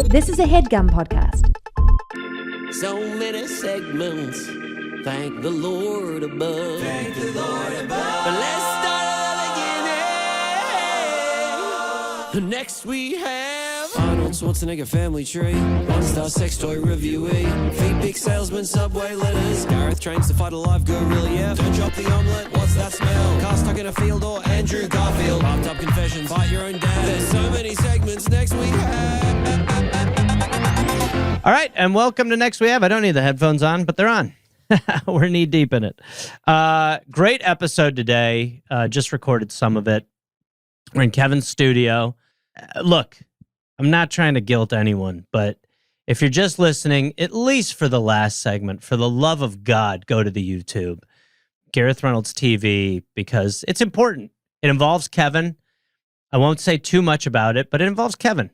This is a Headgum podcast. So many segments. Thank the Lord above. Thank the Lord above. But let's start all again. Next we have Arnold Schwarzenegger family tree. One-star sex toy reviewee. Feet big salesman, subway letters. Gareth trains to fight a live gorilla, yeah. Don't drop the omelette, what's that smell? Car stuck in a field or Andrew Garfield. Bathtub confessions, fight your own dad. There's so many segments. Next we have. All right, and welcome to Next We Have. I don't need the headphones on, but they're on. We're knee deep in it. Great episode today. Just recorded some of it. We're in Kevin's studio. Look, I'm not trying to guilt anyone, but if you're just listening, at least for the last segment, for the love of God, go to the YouTube, Gareth Reynolds TV, because it's important. It involves Kevin. I won't say too much about it, but it involves Kevin,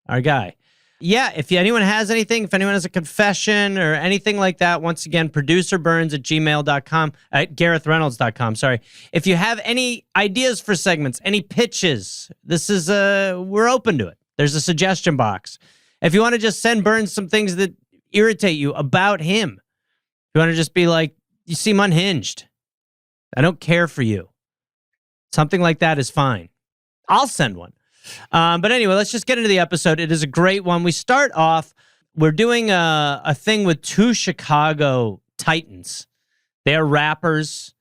our guy. Yeah, if anyone has anything, if anyone has a confession or anything like that, once again, producerburns@gmail.com, at GarethReynolds.com, sorry. If you have any ideas for segments, any pitches, this is, we're open to it. There's a suggestion box. If you want to just send Burns some things that irritate you about him, if you want to just be like, you seem unhinged, I don't care for you, something like that is fine. I'll send one. But anyway, let's just get into the episode. It is a great one. We start off, we're doing a thing with two Chicago Titans. They are rappers.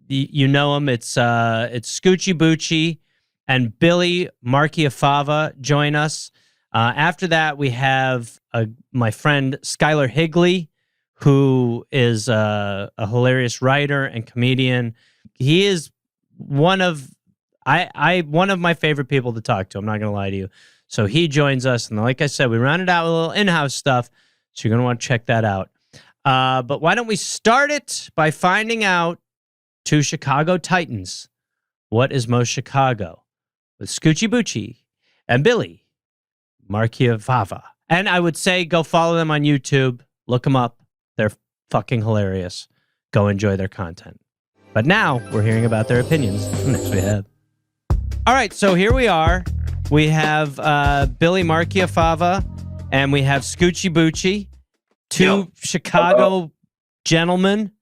You know them. It's Scoochie Boochie and Billy Marchiafava join us. After that, we have my friend Skyler Higley, who is a hilarious writer and comedian. He is one of my favorite people to talk to. I'm not going to lie to you. So he joins us. And like I said, we rounded out with a little in-house stuff. So you're going to want to check that out. But why don't we start it by finding out two Chicago Titans. What is most Chicago? With Scoochie Boochie and Billy Marchiafava. And I would say go follow them on YouTube. Look them up. They're fucking hilarious. Go enjoy their content. But now we're hearing about their opinions. Next we have. All right, so here we are. We have Billy Marchiafava and we have Scoochie Boochie, two Chicago gentlemen.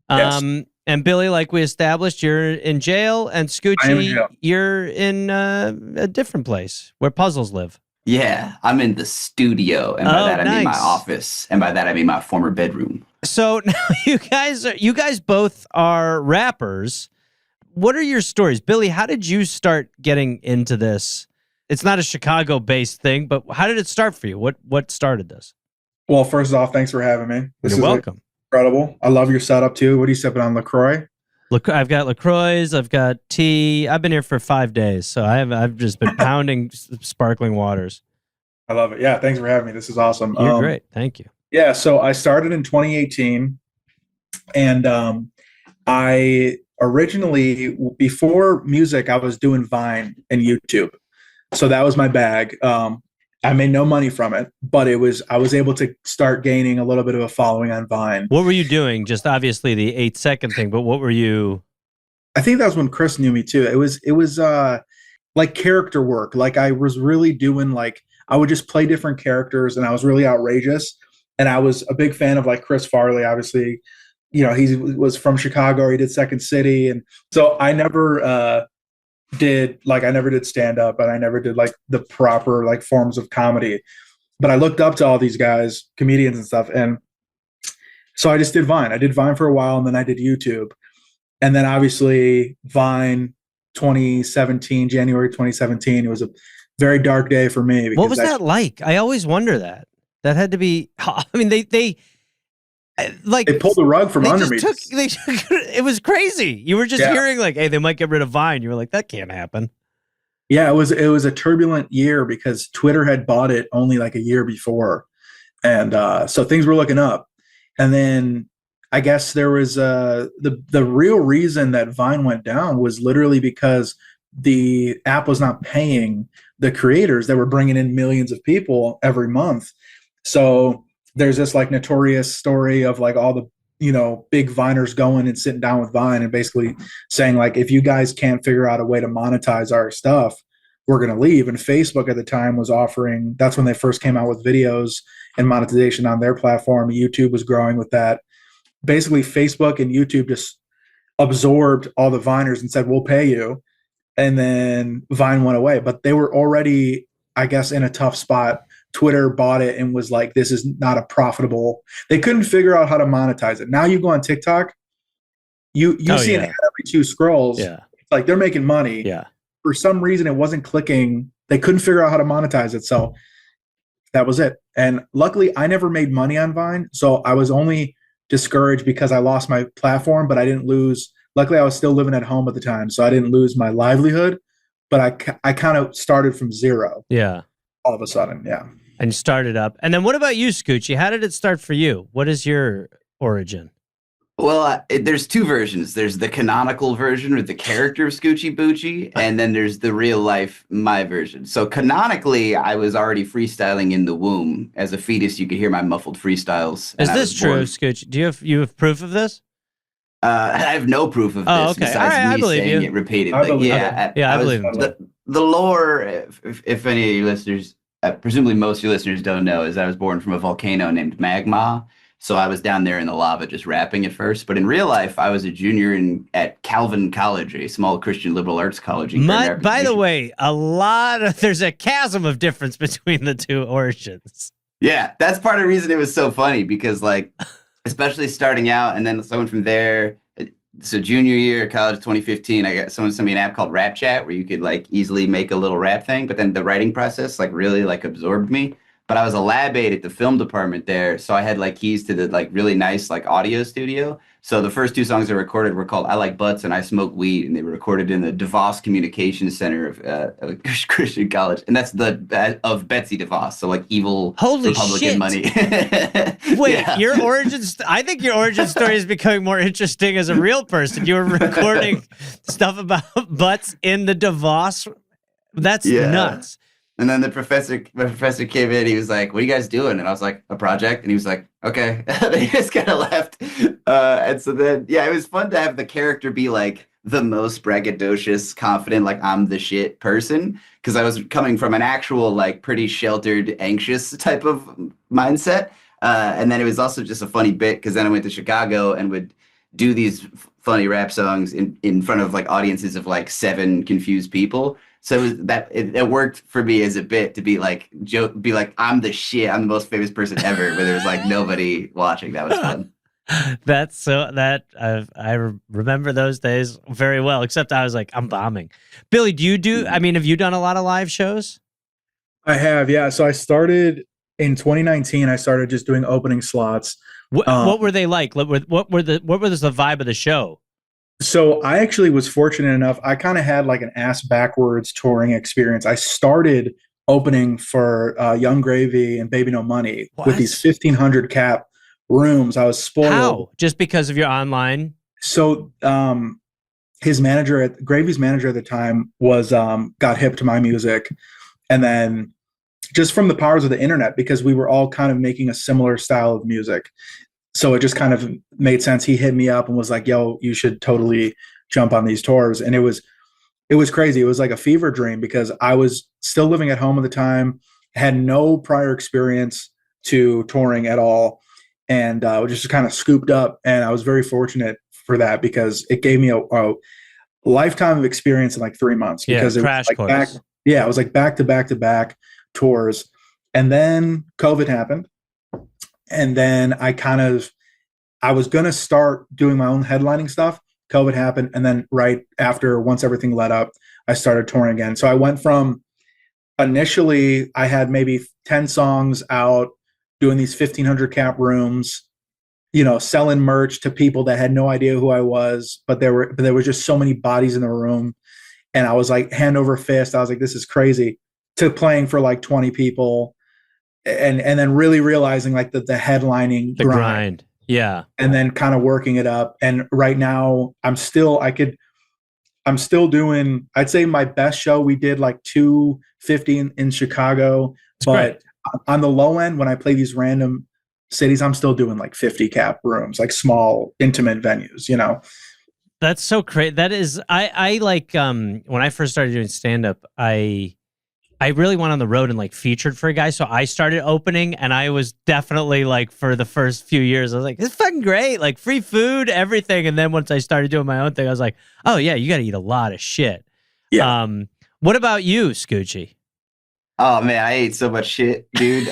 Yes. And Billy, like we established, you're in jail, and Scoochie, you're in a different place where puzzles live. Yeah, I'm in the studio, and by that I mean my nice. office, and by that I mean my former bedroom. So now you guys both are rappers. What are your stories? Billy, how did you start getting into this? It's not a Chicago-based thing, but how did it start for you? What started this? Well, first off, thanks for having me. You're welcome. Incredible. I love your setup, too. What are you sipping on, LaCroix? I've got LaCroix, I've got tea. I've been here for 5 days, so I've just been pounding sparkling waters. I love it. Yeah, thanks for having me. This is awesome. You're great. Thank you. Yeah, so I started in 2018, and I originally, before music, I was doing Vine and YouTube. So that was my bag. I made no money from it, but I was able to start gaining a little bit of a following on Vine. What were you doing? Just obviously the 8-second thing, but what were you? I think that was when Chris knew me too. It was like character work. Like I was really doing I would just play different characters, and I was really outrageous. And I was a big fan of like Chris Farley, obviously. You know, he was from Chicago. He did Second City, and so I never did stand up, and I never did like the proper like forms of comedy. But I looked up to all these guys, comedians and stuff, and so I just did Vine. I did Vine for a while, and then I did YouTube, and then obviously Vine 2017, January 2017. It was a very dark day for me. What was that like? I always wonder that. That had to be. I mean, they pulled the rug from under me. It was crazy. You were just hearing like, hey, they might get rid of Vine. You were like, that can't happen. Yeah, it was a turbulent year because Twitter had bought it only like a year before. And so things were looking up. And then I guess there was the real reason that Vine went down was literally because the app was not paying the creators that were bringing in millions of people every month. So there's this like notorious story of like all the, big Viners going and sitting down with Vine and basically saying like, if you guys can't figure out a way to monetize our stuff, were going to leave. And Facebook at the time was offering, that's when they first came out with videos and monetization on their platform. YouTube was growing with that. Basically, Facebook and YouTube just absorbed all the Viners and said, we'll pay you. And then Vine went away. But they were already, I guess, in a tough spot. Twitter bought it and was like, this is not a profitable. They couldn't figure out how to monetize it. Now you go on TikTok, you see an ad every 2 scrolls. Yeah. It's like they're making money. Yeah. For some reason, it wasn't clicking. They couldn't figure out how to monetize it. So that was it. And luckily, I never made money on Vine. So I was only discouraged because I lost my platform, but I didn't lose. Luckily, I was still living at home at the time. So I didn't lose my livelihood, but I kind of started from zero. Yeah. All of a sudden. Yeah. And started up. And then what about you, Scoochie? How did it start for you? What is your origin? Well, there's 2 versions. There's the canonical version with the character of Scoochie Boochie, and then there's the real life, my version. So canonically, I was already freestyling in the womb. As a fetus, you could hear my muffled freestyles. Is this true, Scoochie? Do you have proof of this? I have no proof of this besides me saying it repeatedly. I believe it. The lore, if any of your listeners, presumably most of your listeners don't know, is I was born from a volcano named Magma. So I was down there in the lava just rapping at first. But in real life, I was a junior at Calvin College, a small Christian liberal arts college. By the way, there's a chasm of difference between the 2 origins. Yeah, that's part of the reason it was so funny, because like, especially starting out, and then someone from there. So junior year of college, 2015, someone sent me an app called Rap Chat where you could like easily make a little rap thing. But then the writing process like really like absorbed me. But I was a lab aide at the film department there, so I had like keys to the like really nice like audio studio. So the first 2 songs I recorded were called "I Like Butts" and "I Smoke Weed," and they were recorded in the DeVos Communications Center of Christian College, and that's of Betsy DeVos, so like evil Republican shit. money. Wait, yeah. Your origin? I think your origin story is becoming more interesting as a real person. You were recording stuff about butts in the DeVos. That's nuts. And then the professor came in. He was like, "What are you guys doing?" And I was like, "A project." And he was like, "Okay." They just kind of left. And so then, it was fun to have the character be like the most braggadocious, confident, like I'm the shit person. Because I was coming from an actual, like pretty sheltered, anxious type of mindset. And then it was also just a funny bit because then I went to Chicago and would do these funny rap songs in front of like audiences of like 7 confused people. So it worked for me as a bit to be like I'm the shit, I'm the most famous person ever, but there was like nobody watching. That was fun. I remember those days very well. Except I was like, I'm bombing. Billy, have you done a lot of live shows? I have, yeah. So I started in 2019. I started just doing opening slots. What were they like? What was the vibe of the show? So I actually was fortunate enough. I kind of had like an ass backwards touring experience. I started opening for Young Gravy and Baby No Money with these 1,500 cap rooms. I was spoiled. How? Just because of your online? So Gravy's manager at the time was got hip to my music, and then just from the powers of the internet, because we were all kind of making a similar style of music. So it just kind of made sense. He hit me up and was like, "Yo, you should totally jump on these tours." And it was crazy. It was like a fever dream because I was still living at home at the time, had no prior experience to touring at all, and just kind of scooped up. And I was very fortunate for that because it gave me a lifetime of experience in like 3 months. Because it was like it was like back to back to back tours. And then COVID happened. And then I was going to start doing my own headlining stuff. COVID happened. And then right after, once everything let up, I started touring again. So I went from initially, I had maybe 10 songs out doing these 1,500 cap rooms, selling merch to people that had no idea who I was, but there were just so many bodies in the room. And I was like hand over fist. I was like, this is crazy, to playing for like 20 people. And then really realizing like the headlining grind. Yeah. And then kind of working it up. And right now I'm still doing, I'd say my best show, we did like 250 in Chicago. But on the low end, when I play these random cities, I'm still doing like 50 cap rooms, like small, intimate venues, That's so crazy. That is, I like, when I first started doing stand-up, I I really went on the road and like featured for a guy. So I started opening, and I was definitely like, for the first few years, I was like, it's fucking great. Like free food, everything. And then once I started doing my own thing, I was like, oh yeah, you got to eat a lot of shit. Yeah. What about you, Scoochie? Oh man, I ate so much shit, dude.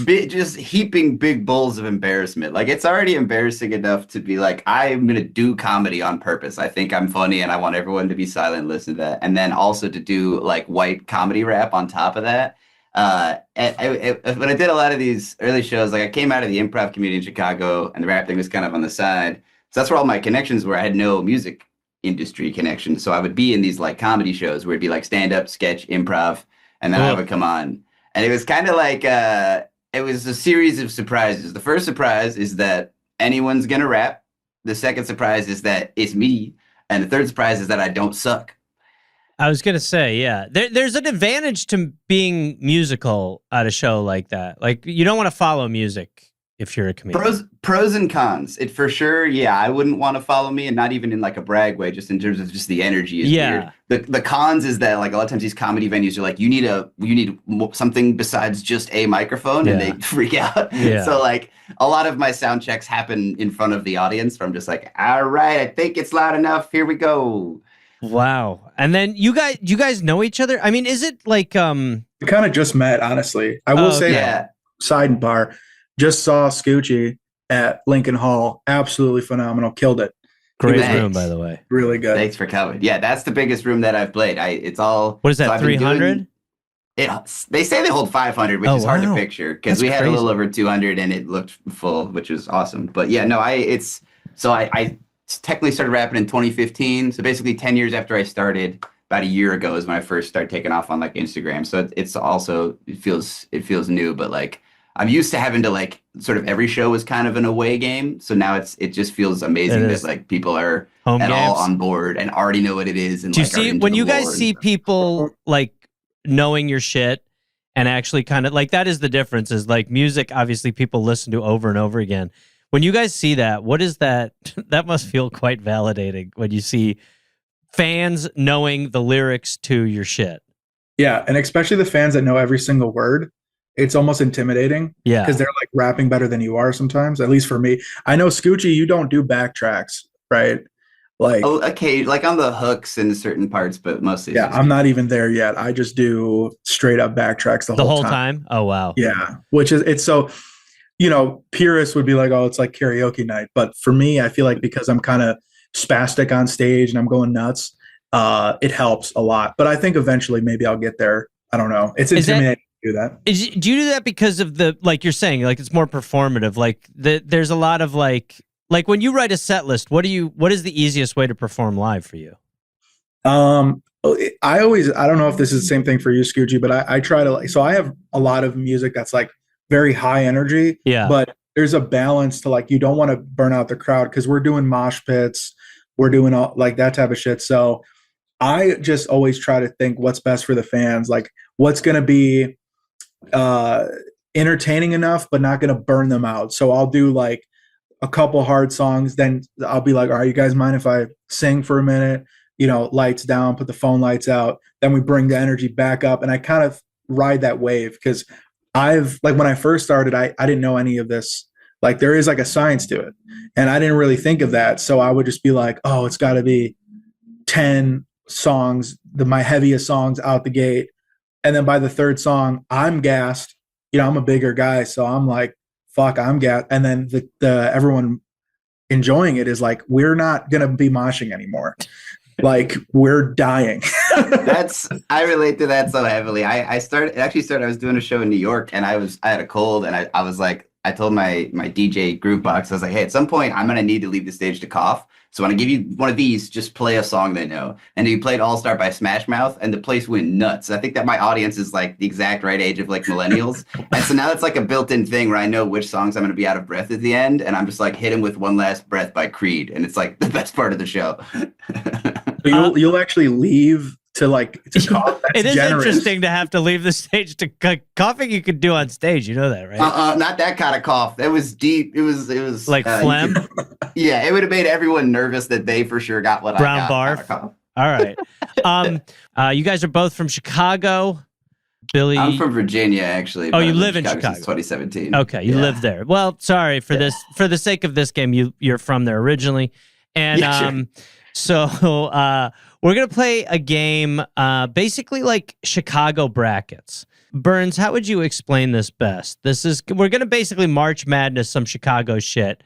Just heaping big bowls of embarrassment. Like it's already embarrassing enough to be like, I'm gonna do comedy on purpose. I think I'm funny, and I want everyone to be silent and listen to that. And then also to do like white comedy rap on top of that. When I did a lot of these early shows, like I came out of the improv community in Chicago, and the rap thing was kind of on the side. So that's where all my connections were. I had no music industry connections, so I would be in these like comedy shows where it'd be like stand up, sketch, improv, and then I would come on. And it was kind of like, it was a series of surprises. The first surprise is that anyone's going to rap. The second surprise is that it's me. And the third surprise is that I don't suck. I was going to say, yeah, there's an advantage to being musical at a show like that. Like, you don't want to follow music if you're a comedian. Pros and cons. It for sure, yeah, I wouldn't want to follow me, and not even in like a brag way, just in terms of just the energy is weird. The cons is that like a lot of times these comedy venues are like, you need something besides just a microphone, and they freak out. So like a lot of my sound checks happen in front of the audience, where I'm just like, all right, I think it's loud enough. Here we go. Wow. And then you guys know each other? I mean, is it like We kind of just met, honestly. I will say that, sidebar, just saw Scoochie at Lincoln Hall. Absolutely phenomenal. Killed it. Great room, by the way. Really good. Thanks for coming. Yeah, that's the biggest room that I've played. It's all. What is that, 300? They say they hold 500, which is hard to picture, because we had a little over 200 and it looked full, which was awesome. But yeah, no, I technically started rapping in 2015. So basically 10 years after I started, about a year ago is when I first started taking off on like Instagram. So it's also, it feels new, but like I'm used to having to like sort of every show is kind of an away game. So now it just feels amazing that like people are all on board and already know what it is. And do you see when you guys see people like knowing your shit and actually kind of like, that is the difference, is like music, obviously people listen to over and over again. When you guys see that, what is that? That must feel quite validating when you see fans knowing the lyrics to your shit. Yeah, and especially the fans that know every single word. It's almost intimidating. Yeah, because they're like rapping better than you are sometimes. At least for me, I know Scoochie, you don't do backtracks, right? Like, okay, like on the hooks in certain parts, but mostly. Yeah, I'm not even there yet. I just do straight up backtracks the whole time. Oh wow. Yeah, which is it's so. You know, purists would be like, oh, it's like karaoke night. But for me, I feel like because I'm kind of spastic on stage and I'm going nuts, it helps a lot. But I think eventually maybe I'll get there. I don't know. It's intimidating to do that. Do you do that because of the, like you're saying, like it's more performative? Like there's a lot of like when you write a set list, what is the easiest way to perform live for you? I don't know if this is the same thing for you, Scoochie, but I try to, so I have a lot of music that's like very high energy, but there's a balance to like, you don't want to burn out the crowd, because we're doing mosh pits, we're doing all like that type of shit. So I just always try to think what's best for the fans, like what's going to be entertaining enough, but not going to burn them out. So I'll do like a couple hard songs, then I'll be like, all right, you guys mind if I sing for a minute? You know, lights down, put the phone lights out, then we bring the energy back up. And I kind of ride that wave, because when I first started, I didn't know any of this. Like there is like a science to it, and I didn't really think of that. So I would just be like, oh, it's got to be 10 songs, my heaviest songs out the gate. And then by the third song, I'm gassed. You know, I'm a bigger guy, so I'm like, fuck, I'm gassed. And then the everyone enjoying it is like, we're not gonna be moshing anymore. Like we're dying. I relate to that so heavily. I was doing a show in New York, and I had a cold, and I was like, I told my DJ group box, I was like, hey, at some point I'm gonna need to leave the stage to cough. So when I give you one of these, just play a song they know. And he played All Star by Smash Mouth, and the place went nuts. I think that my audience is like the exact right age of like millennials. And so now it's like a built-in thing where I know which songs I'm going to be out of breath at the end. And I'm just like, hit him with One Last Breath by Creed. And it's like the best part of the show. You'll actually leave to cough. That's it is generous. Interesting to have to leave the stage to coughing. You could do on stage, you know that, right? Not that kind of cough. That was deep. It was like phlegm. Yeah, it would have made everyone nervous that they for sure got what brown I got. Barf. All right. You guys are both from Chicago. Billy. I'm from Virginia, actually. Oh, but you I've been live in since Chicago. 2017. Okay, you Yeah. live there. Well, sorry for this. For the sake of this game, you're from there originally, and Yeah, sure. so we're gonna play a game, basically like Chicago brackets. Burns, how would you explain this best? We're gonna basically March Madness some Chicago shit,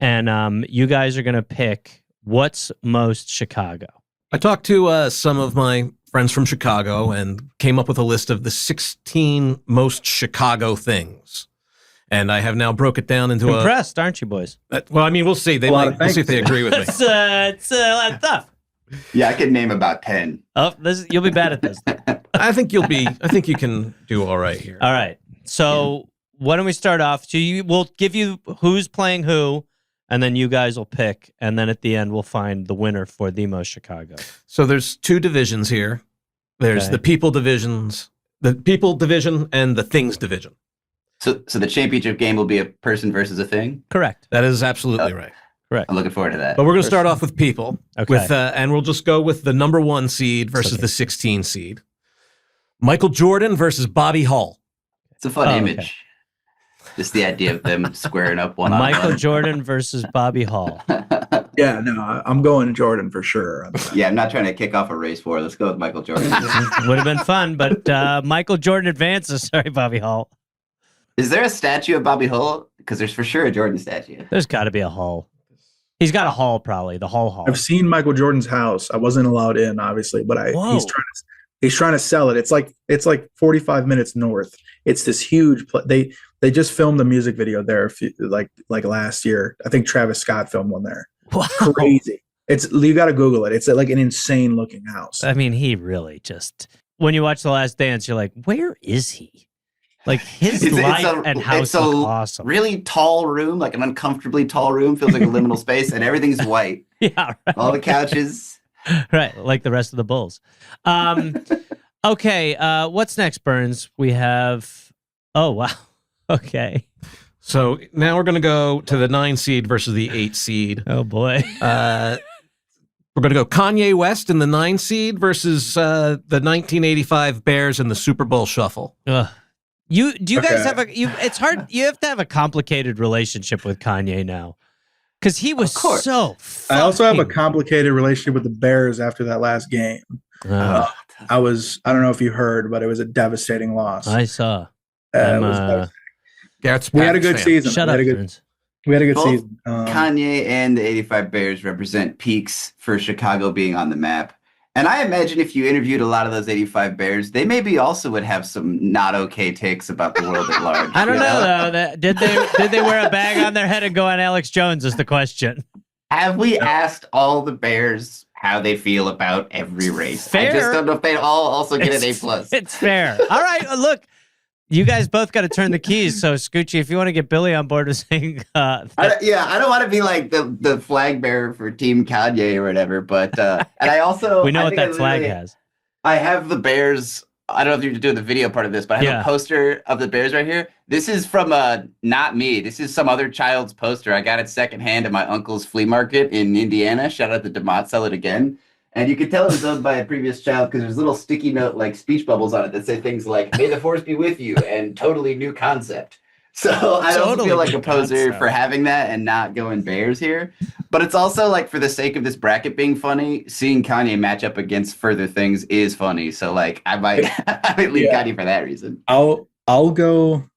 and you guys are gonna pick what's most Chicago. I talked to some of my friends from Chicago and came up with a list of the 16 most Chicago things. And I have now broke it down into Impressed, aren't you, boys? well, I mean, we'll see. We'll see if they agree with me. It's a lot of stuff. Yeah, I could name about 10. Oh, you'll be bad at this. I think you can do all right here. All right. So why don't we start off? We'll give you who's playing who, and then you guys will pick, and then at the end we'll find the winner for the most Chicago. So there's two divisions here. There's the people division and the things division. So the championship game will be a person versus a thing? Correct. That is absolutely right. Correct. I'm looking forward to that. But we're going to start off with people. Okay. And we'll just go with the number 1 seed versus the 16 seed. Michael Jordan versus Bobby Hall. It's a fun okay. image. Just the idea of them squaring up one on Michael one. Jordan versus Bobby Hall. Yeah, no, I'm going Jordan for sure. Yeah, I'm not trying to kick off a race war. Let's go with Michael Jordan. Would have been fun, but Michael Jordan advances. Sorry, Bobby Hall. Is there a statue of Bobby Hull? Because there's for sure a Jordan statue. There's got to be a Hall. He's got a Hall, probably the Hall. I've seen Michael Jordan's house. I wasn't allowed in, obviously, but he's trying to sell it. It's like 45 minutes north. It's this huge they just filmed a music video there like last year. I think Travis Scott filmed one there. Wow. Crazy. You got to Google it. It's like an insane looking house. I mean, he really just, when you watch The Last Dance, you're like, where is he? Like his life and house look awesome. Really tall room, like an uncomfortably tall room, feels like a liminal space, and everything's white. Yeah, right. All the couches. Right, like the rest of the Bulls. Okay, what's next, Burns? We have. Oh wow. Okay. So now we're going to go to the 9 seed versus the 8 seed. Oh boy. We're going to go Kanye West in the 9 seed versus the 1985 Bears in the Super Bowl Shuffle. Ugh. Do you guys have it's hard, you have to have a complicated relationship with Kanye now. Because he was so I also have a complicated relationship with the Bears after that last game. I don't know if you heard, but it was a devastating loss. I saw. Gareth's we had a good season. Shut up, Burns. We had a good Both season. Kanye and the 85 Bears represent peaks for Chicago being on the map. And I imagine if you interviewed a lot of those 85 Bears, they maybe also would have some not okay takes about the world at large. I don't know though. Did they wear a bag on their head and go on Alex Jones is the question. Have we asked all the Bears how they feel about every race? Fair. I just don't know if they'd all also get an A+. It's fair. All right, look. You guys both got to turn the keys. So, Scoochie, if you want to get Billy on board with saying... I don't want to be like the flag bearer for Team Kanye or whatever, but... and I also... We know what that flag has. I have the Bears... I don't know if you're doing the video part of this, but I have a poster of the Bears right here. This is from not me. This is some other child's poster. I got it secondhand at my uncle's flea market in Indiana. Shout out to DeMott, sell it again. And you can tell it was owned by a previous child because there's little sticky note like speech bubbles on it that say things like "May the force be with you" and "Totally new concept." So I don't feel like a poser for having that and not going Bears here. But it's also like for the sake of this bracket being funny, seeing Kanye match up against further things is funny. So like I might leave Kanye for that reason. I'll go.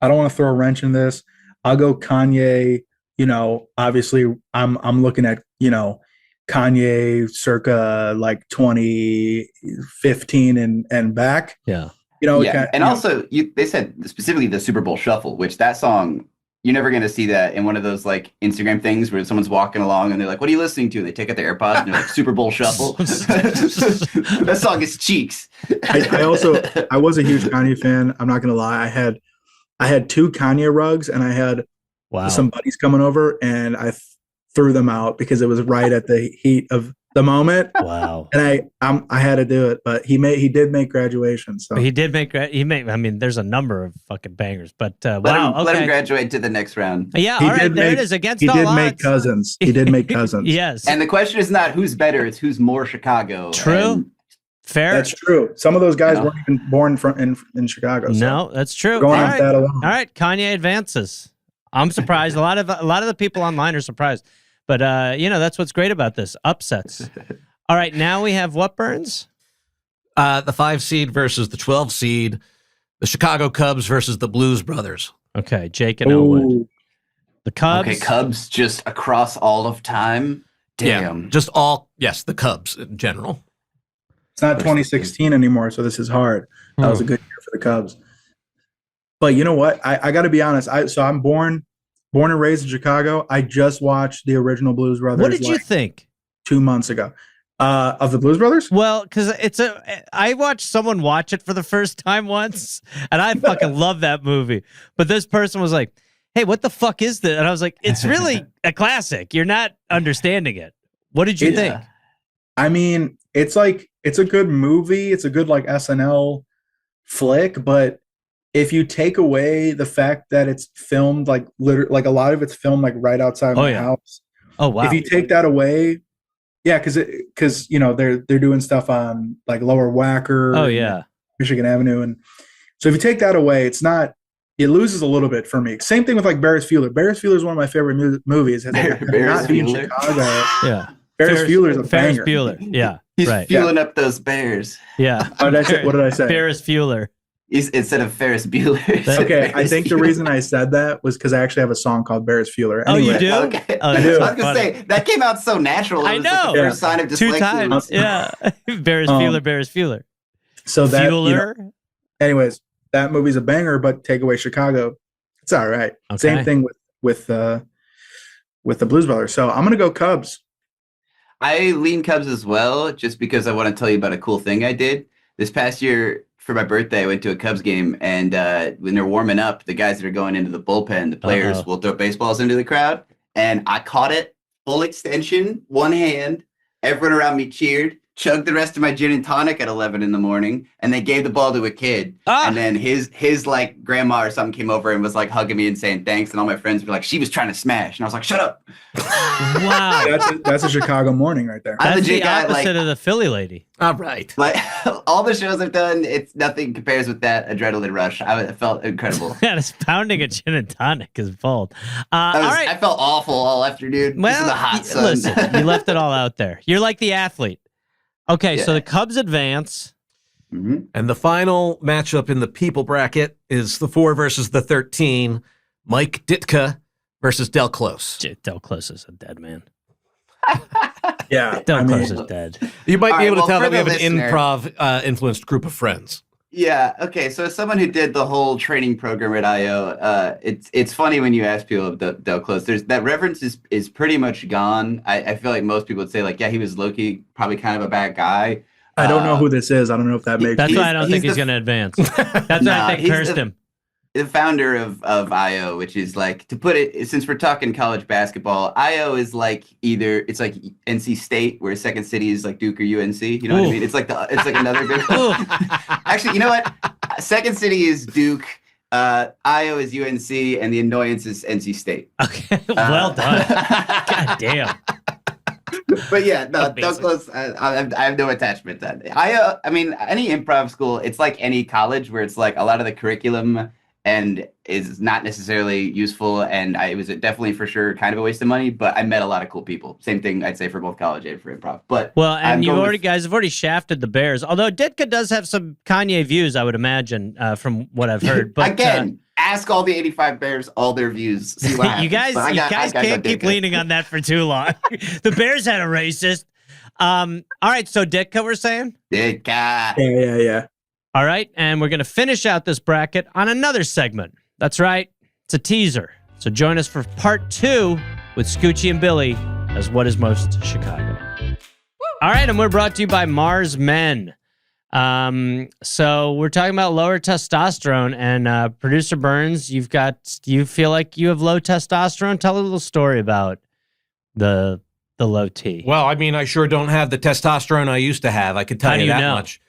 I don't want to throw a wrench in this. I'll go Kanye. Obviously I'm looking at Kanye circa like 2015 and back. Yeah. Also they said specifically the Super Bowl Shuffle, which that song, you're never going to see that in one of those like Instagram things where someone's walking along and they're like, "What are you listening to?" They take out their AirPods and they're like, "Super Bowl Shuffle." That song is cheeks. I was a huge Kanye fan. I'm not going to lie. I had 2 Kanye rugs and I had some buddies coming over and I threw them out because it was right at the heat of the moment. Wow. And I had to do it, but he did make Graduation. So he did make. I mean, there's a number of fucking bangers, but let him graduate to the next round. Yeah, all right, there it is. Against all odds. He did make Cousins. He did make Cousins. Yes. And the question is not who's better; it's who's more Chicago. True. Fair. That's true. Some of those guys Yeah. weren't even born in Chicago. So No, that's true. going All off right. that alone. All right, Kanye advances. I'm surprised. A lot of the people online are surprised, but that's what's great about this upsets. All right, now we have what, Burns? The 5 seed versus the 12 seed, the Chicago Cubs versus the Blues Brothers. Okay, Jake and Elwood. Ooh. The Cubs. Okay, Cubs just across all of time. Damn. Yeah, the Cubs in general. It's not 2016 anymore, so this is hard. That was a good year for the Cubs. But you know what? I got to be honest. I'm born and raised in Chicago. I just watched the original Blues Brothers. What did you think? 2 months ago. Of the Blues Brothers? Well, because I watched someone watch it for the first time once, and I fucking love that movie. But this person was like, "Hey, what the fuck is this?" And I was like, "It's really a classic. You're not understanding it." What did you think? I mean, it's a good movie. It's a good like SNL flick, but if you take away the fact that it's filmed like a lot of it's filmed like right outside my house. Oh wow! If you take that away, yeah, because they're doing stuff on like Lower Wacker. Oh yeah, Michigan Avenue, and so if you take that away, it loses a little bit for me. Same thing with like Ferris Bueller. Ferris Bueller is one of my favorite movies. Not being Chicago. Yeah. Ferris Bueller's a Ferris banger. Bueller. Yeah. He's right. fueling up those bears. Yeah. What did I say? Ferris Bueller. Instead of Ferris Bueller. Okay, I think the reason I said that was because I actually have a song called Ferris Bueller. Oh, you Anyway, do? Okay. Oh, I do. I was gonna say that came out so natural. I It was know. Like the first sign of dyslexia. 2 times. Yeah. Ferris Bueller. So that Bueller. Anyways, that movie's a banger, but take away Chicago, it's all right. Okay. Same thing with the Blues Brothers. So I'm gonna go Cubs. I lean Cubs as well, just because I want to tell you about a cool thing I did this past year. For my birthday, I went to a Cubs game, and when they're warming up, the guys that are going into the bullpen, the players will throw baseballs into the crowd, and I caught it full extension, one hand. Everyone around me cheered. Chugged the rest of my gin and tonic at 11 in the morning, and they gave the ball to a kid. And then his like grandma or something came over and was like hugging me and saying thanks, and all my friends were like, "She was trying to smash," and I was like, "Shut up." Wow. That's a Chicago morning right there. That's legit the guy, opposite of the Philly lady. All right. Like all the shows I've done, it's nothing compares with that adrenaline rush. I felt incredible. Yeah, it's pounding a gin and tonic is bold. All right. I felt awful all afternoon. This is the hot sun. Listen, you left it all out there. You're like the athlete. Okay, so the Cubs advance. Mhm. And the final matchup in the people bracket is the 4 versus the 13. Mike Ditka versus Del Close. Del Close is a dead man. Yeah, Del Close is dead. You might All be right, able to well, tell for that we the have an listener- improv influenced group of friends. Yeah. Okay. So as someone who did the whole training program at IO, it's funny when you ask people of Del Close. There's that reference is pretty much gone. I feel like most people would say like, yeah, he was low-key probably kind of a bad guy. I don't know who this is. I don't know if that makes. That's why I don't he's think he's the- going to advance. That's why I think he's cursed him. The founder of IO, which is like, to put it, since we're talking college basketball, IO is like it's like NC State, where Second City is like Duke or UNC. You know what I mean? It's like another big. Actually, you know what? Second City is Duke. IO is UNC, and the annoyance is NC State. Okay, well done. God damn. But yeah, no, Amazing. Del Close. I have no attachment to that. I mean, any improv school, it's like any college where it's like a lot of the curriculum and is not necessarily useful, and it was definitely for sure kind of a waste of money. But I met a lot of cool people. Same thing I'd say for both college and for improv. But Well, and I'm you going guys have already shafted the Bears. Although Ditka does have some Kanye views, I would imagine, from what I've heard. But again, ask all the 85 Bears all their views. See what happens. you guys can't keep leaning on that for too long. The Bears had a racist. All right, so Ditka, we're saying. Ditka. Yeah. All right, and we're going to finish out this bracket on another segment. That's right. It's a teaser. So join us for part 2 with Scoochie and Billy as What is Most Chicago. All right, and we're brought to you by Mars Men. So we're talking about lower testosterone, and producer Burns, you feel like you have low testosterone? Tell a little story about the low T. Well, I mean, I sure don't have the testosterone I used to have. I could tell How do you you that know? much.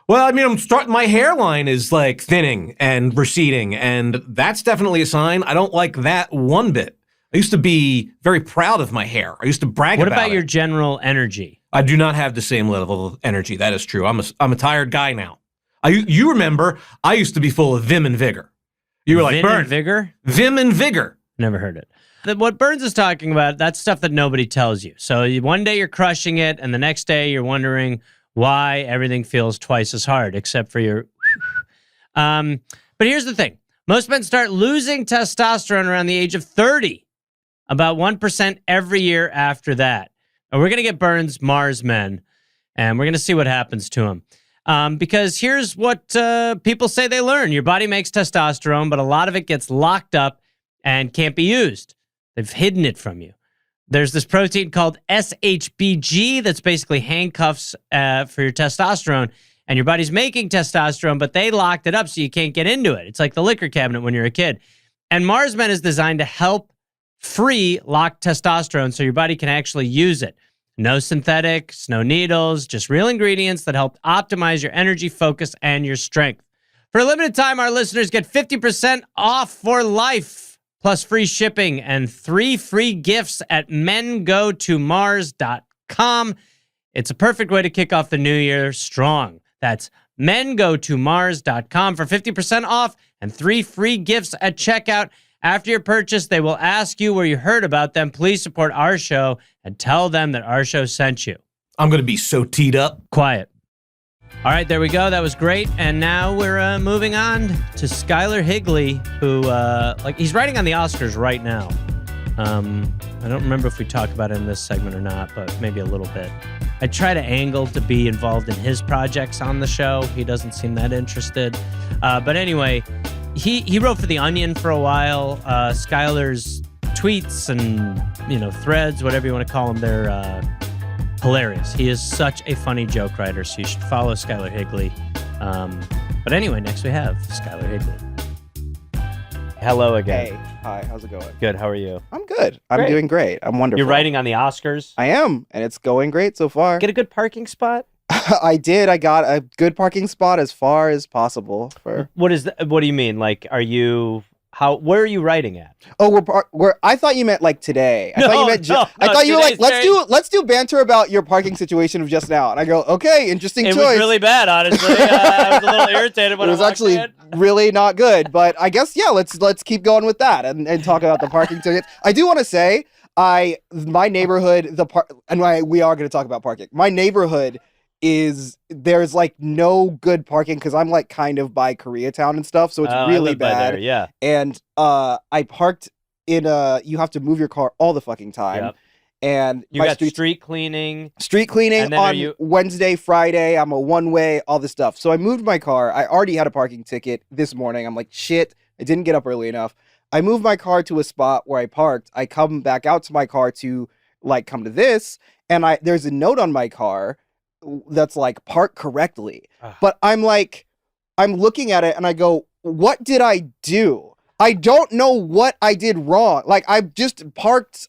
Well, I mean, my hairline is like thinning and receding, and that's definitely a sign. I don't like that one bit. I used to be very proud of my hair. I used to brag What about about it. your general energy? I do not have the same level of energy. That is true. I'm a tired guy now. You remember, I used to be full of vim and vigor. You were like, Vim Burn. and vigor? Vim and vigor. Never heard it. What Burns is talking about, that's stuff that nobody tells you. So one day you're crushing it, and the next day you're wondering why everything feels twice as hard, except for your... But here's the thing. Most men start losing testosterone around the age of 30. About 1% every year after that. And we're going to get Burns Mars men, and we're going to see what happens to him. Because here's what people say they learn. Your body makes testosterone, but a lot of it gets locked up and can't be used. They've hidden it from you. There's this protein called SHBG that's basically handcuffs for your testosterone, and your body's making testosterone, but they locked it up so you can't get into it. It's like the liquor cabinet when you're a kid. And Mars Men is designed to help free locked testosterone so your body can actually use it. No synthetics, no needles, just real ingredients that help optimize your energy, focus, and your strength. For a limited time, our listeners get 50% off for life, plus free shipping and 3 free gifts at mengotomars.com. It's a perfect way to kick off the new year strong. That's mengotomars.com for 50% off and 3 free gifts at checkout. After your purchase, they will ask you where you heard about them. Please support our show and tell them that our show sent you. I'm going to be so teed up. Quiet. All right, there we go. That was great. And now we're moving on to Skyler Higley, who, he's writing on the Oscars right now. I don't remember if we talked about it in this segment or not, but maybe a little bit. I try to angle to be involved in his projects on the show. He doesn't seem that interested. But anyway, he wrote for The Onion for a while. Skyler's tweets and, threads, whatever you want to call them, they're hilarious. He is such a funny joke writer, so you should follow Skyler Higley. But anyway, next we have Skyler Higley. Hello again. Hey, hi, how's it going? Good, how are you? I'm good. I'm Great. doing great. I'm wonderful. You're writing on the Oscars? I am, and it's going great so far. Get a good parking spot? I did. I got a good parking spot as far as possible for. What do you mean? Like, where are you writing at? Oh, we're. I thought you meant like today. I thought you meant. I thought you were like, today's let's do banter about your parking situation of just now. And I go, okay, interesting choice. It was really bad, honestly. I was a little irritated when It was I walked actually in. really not good, but I guess let's keep going with that and talk about the parking tickets. I do want to say, my neighborhood, we are going to talk about parking. My neighborhood there's like no good parking because I'm like kind of by Koreatown and stuff, so it's really I live by bad. there, yeah. And I parked in you have to move your car all the fucking time. Yep. And You got street cleaning. and then on Wednesday, Friday, I'm a one-way, all this stuff. So I moved my car. I already had a parking ticket this morning. I'm like, shit, I didn't get up early enough. I moved my car to a spot where I parked. I come back out to my car to like come to this, and there's a note on my car that's like park correctly. But I'm looking at it and I go, what did I do? I don't know what I did wrong. Like I just parked.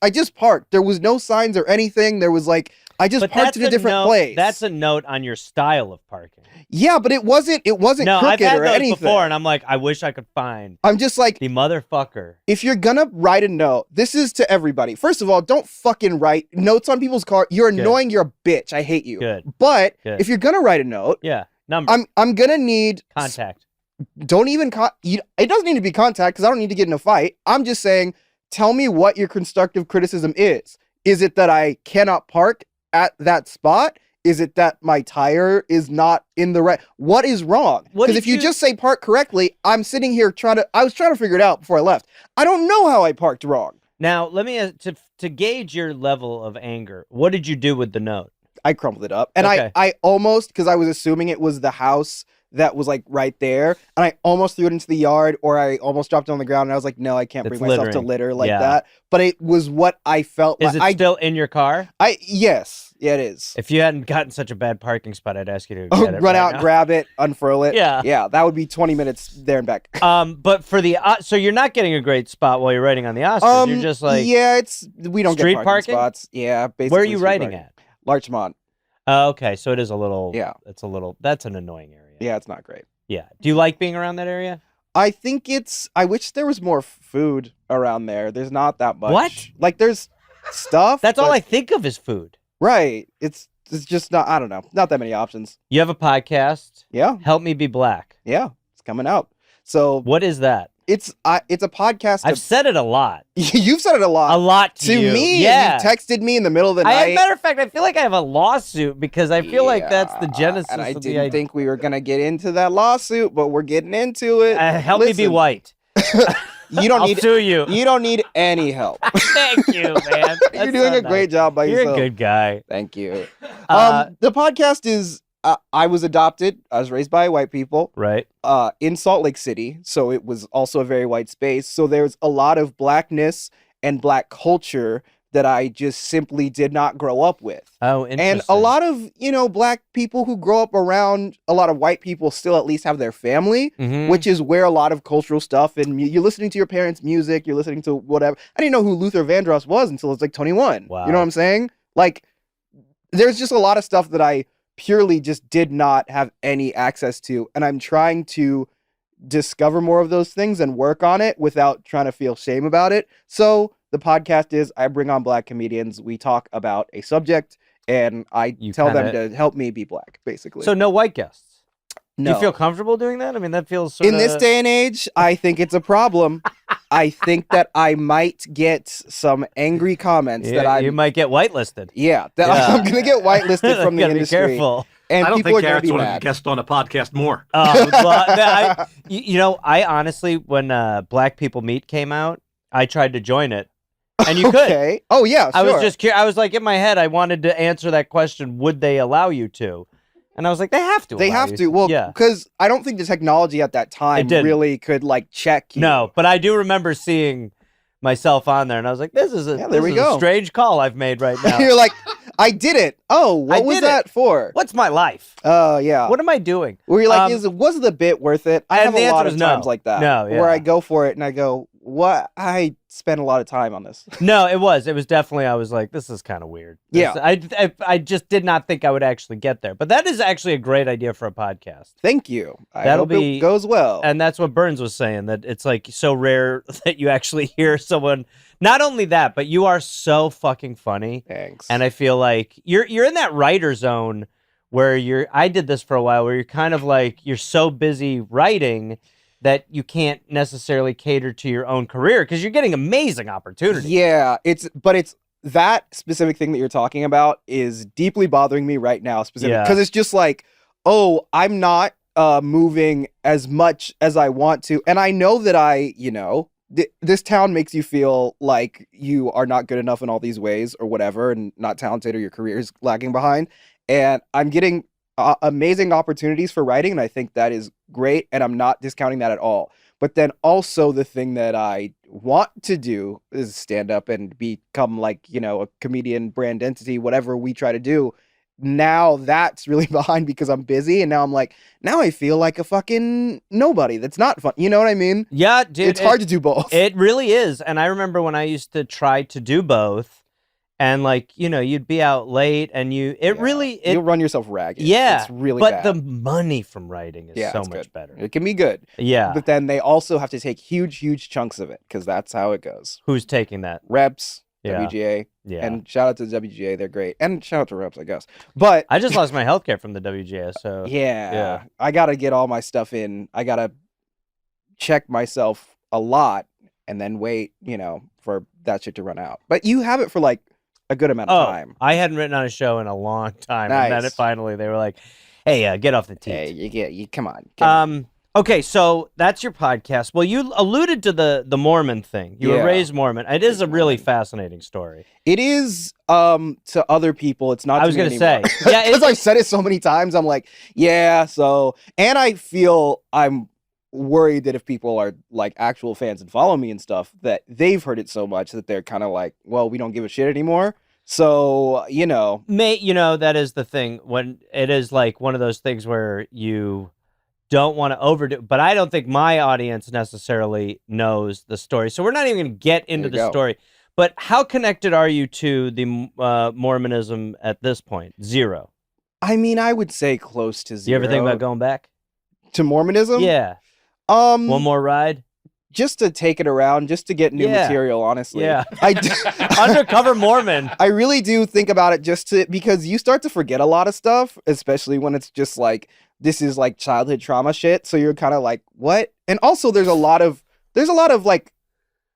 There was no signs or anything. There was like, I just parked in a different place. That's a note on your style of parking. Yeah, but it wasn't No, crooked I've had or those anything. before and I'm like, I wish I could find I'm just like, the motherfucker. if you're gonna write a note, this is to everybody. First of all, don't fucking write notes on people's car. You're annoying. You're a bitch. I hate you. Good. But Good. if you're gonna write a note, Yeah, number. I'm gonna need Contact. Don't even it doesn't need to be contact because I don't need to get in a fight. I'm just saying, tell me what your constructive criticism is. Is it that I cannot park at that spot? Is it that my tire is not in the right? What is wrong? Because if you just say park correctly, I'm sitting here I was trying to figure it out before I left. I don't know how I parked wrong. Now, let me to gauge your level of anger. What did you do with the note? I crumpled it up, and Okay. I almost, because I was assuming it was the house that was like right there, and I almost threw it into the yard, or I almost dropped it on the ground, and I was like, no, I can't It's bring myself to littering. litter like Yeah. that. But it was what I felt Is like. it still in your car? Yes, yeah, it is. If you hadn't gotten such a bad parking spot, I'd ask you to get it Run right out, now. grab it, unfurl it. Yeah. Yeah, that would be 20 minutes there and back. But for the so you're not getting a great spot while you're writing on the Oscars. You're just like, yeah, we don't street get parking? spots. Yeah, basically. where are you street writing parking. at? Larchmont. Okay, so it is a little. Yeah. That's an annoying area. Yeah, it's not great. Yeah. Do you like being around that area? I think I wish there was more food around there. There's not that much. What? Like there's stuff. That's all but- I think of is food. Right. It's it's just not. I don't know. Not that many options. You have a podcast. Yeah, Help Me Be Black. yeah, it's coming out. So What is that? it's a podcast. I've said it a lot. You've said it a lot. A lot to you. me. Yeah. You texted me in the middle of the night. Matter of fact, I feel like I have a lawsuit because I feel like that's the genesis And I of the didn't idea. think we were gonna get into that lawsuit, but we're getting into it. Help me be Listen, white. You don't I'll need. sue you. You don't need any help. Thank you, man. You're doing a great job by You're yourself. a good guy. Thank you. Uh, The podcast is. I was adopted. I was raised by white people. Right. In Salt Lake City, so it was also a very white space. So there's a lot of blackness and black culture that I just simply did not grow up with. Oh, interesting. And a lot of, black people who grow up around a lot of white people still at least have their family, Mhm. which is where a lot of cultural stuff and you're listening to your parents' music, you're listening to whatever. I didn't know who Luther Vandross was until I was like 21. Wow. You know what I'm saying? Like, there's just a lot of stuff that I purely just did not have any access to. And I'm trying to discover more of those things and work on it without trying to feel shame about it. So the podcast is I bring on black comedians. We talk about a subject and I You tell them kinda- to help me be black, basically. So no white guests. no. Do you feel comfortable doing that? I mean, that feels sort In this day and age, I think it's a problem. I think that I might get some angry comments that you I'm might get whitelisted. yeah, that Yeah. I'm gonna get whitelisted from the Gotta industry. Be careful. And I don't people think are gonna Garrett's be wanted to mad. guest on a podcast more. I honestly, when Black People Meet came out, I tried to join it, and you could. Okay. Oh yeah, I sure. was just curious. I was like, in my head, I wanted to answer that question: would they allow you to? And I was like, they have to. They allow have you to. Well, yeah. because I don't think the technology at that time didn't. really could like check you. No, but I do remember seeing myself on there, and I was like, this is a, Yeah, there this we is go. a strange call I've made right now. You're like, I did it. Oh, what I was did it. that for? What's my life? Oh, yeah. What am I doing? Where you're like, Um, was the bit worth it? I and have the a answer lot was of no. times like that. No, Where yeah. I go for it and I go, what? I spent a lot of time on this. No, it was definitely. I was like, this is kind of weird. Yeah. I just did not think I would actually get there. But that is actually a great idea for a podcast. Thank you. I That'll hope be- it goes well. And that's what Burns was saying, that it's like so rare that you actually hear someone. Not only that, but you are so fucking funny. Thanks. And I feel like you're in that writer zone where I did this for a while, where you're kind of like, you're so busy writing that you can't necessarily cater to your own career because you're getting amazing opportunities. Yeah, it's that specific thing that you're talking about is deeply bothering me right now, specifically Yeah. because it's just like, oh, I'm not moving as much as I want to, and I know that this town makes you feel like you are not good enough in all these ways or whatever, and not talented, or your career is lagging behind. And I'm getting amazing opportunities for writing, and I think that is great, and I'm not discounting that at all. But then also the thing that I want to do is stand up and become like, a comedian brand entity, whatever we try to do. Now that's really behind because I'm busy, and now I'm like, now I feel like a fucking nobody. That's not fun. You know what I mean? Yeah, dude. It's hard to do both. It really is. And I remember when I used to try to do both, and like, you'd be out late and you run yourself ragged. yeah, It's really but bad. the money from writing is so it's much good. better. It can be good. Yeah. But then they also have to take huge chunks of it because that's how it goes. Who's taking that? Reps, Yeah. WGA, Yeah. and shout out to WGA. They're great. And shout out to Reps, I guess. But I just lost my healthcare from the WGA, so yeah, I got to get all my stuff in. I got to check myself a lot and then wait, for that shit to run out. But you have it for like a good amount of time. I hadn't written on a show in a long time, and then Nice. finally they were like, "Hey, get off the teat." Hey, you come on. Okay, so that's your podcast. Well, you alluded to the Mormon thing. You were Yeah. raised Mormon. It is a really Mormon. fascinating story. It is to other people. It's not. I was going gonna to say, yeah, because I've said it so many times. I'm like, yeah. So, and I feel I'm worried that if people are like actual fans and follow me and stuff, that they've heard it so much that they're kind of like, well, we don't give a shit anymore. So, that is the thing, when it is like one of those things where you don't want to overdo, but I don't think my audience necessarily knows the story. So we're not even going to get into There you the go. story. But how connected are you to the Mormonism at this point? Zero. I mean, I would say close to Do zero. you ever think about going back? to Mormonism? Yeah. Um, One more ride? just to take it around, just to get new Yeah. material, honestly. Yeah. I do, Undercover Mormon. I really do think about it because you start to forget a lot of stuff, especially when it's just like, this is like childhood trauma shit. So you're kind of like, what? And also there's a lot of like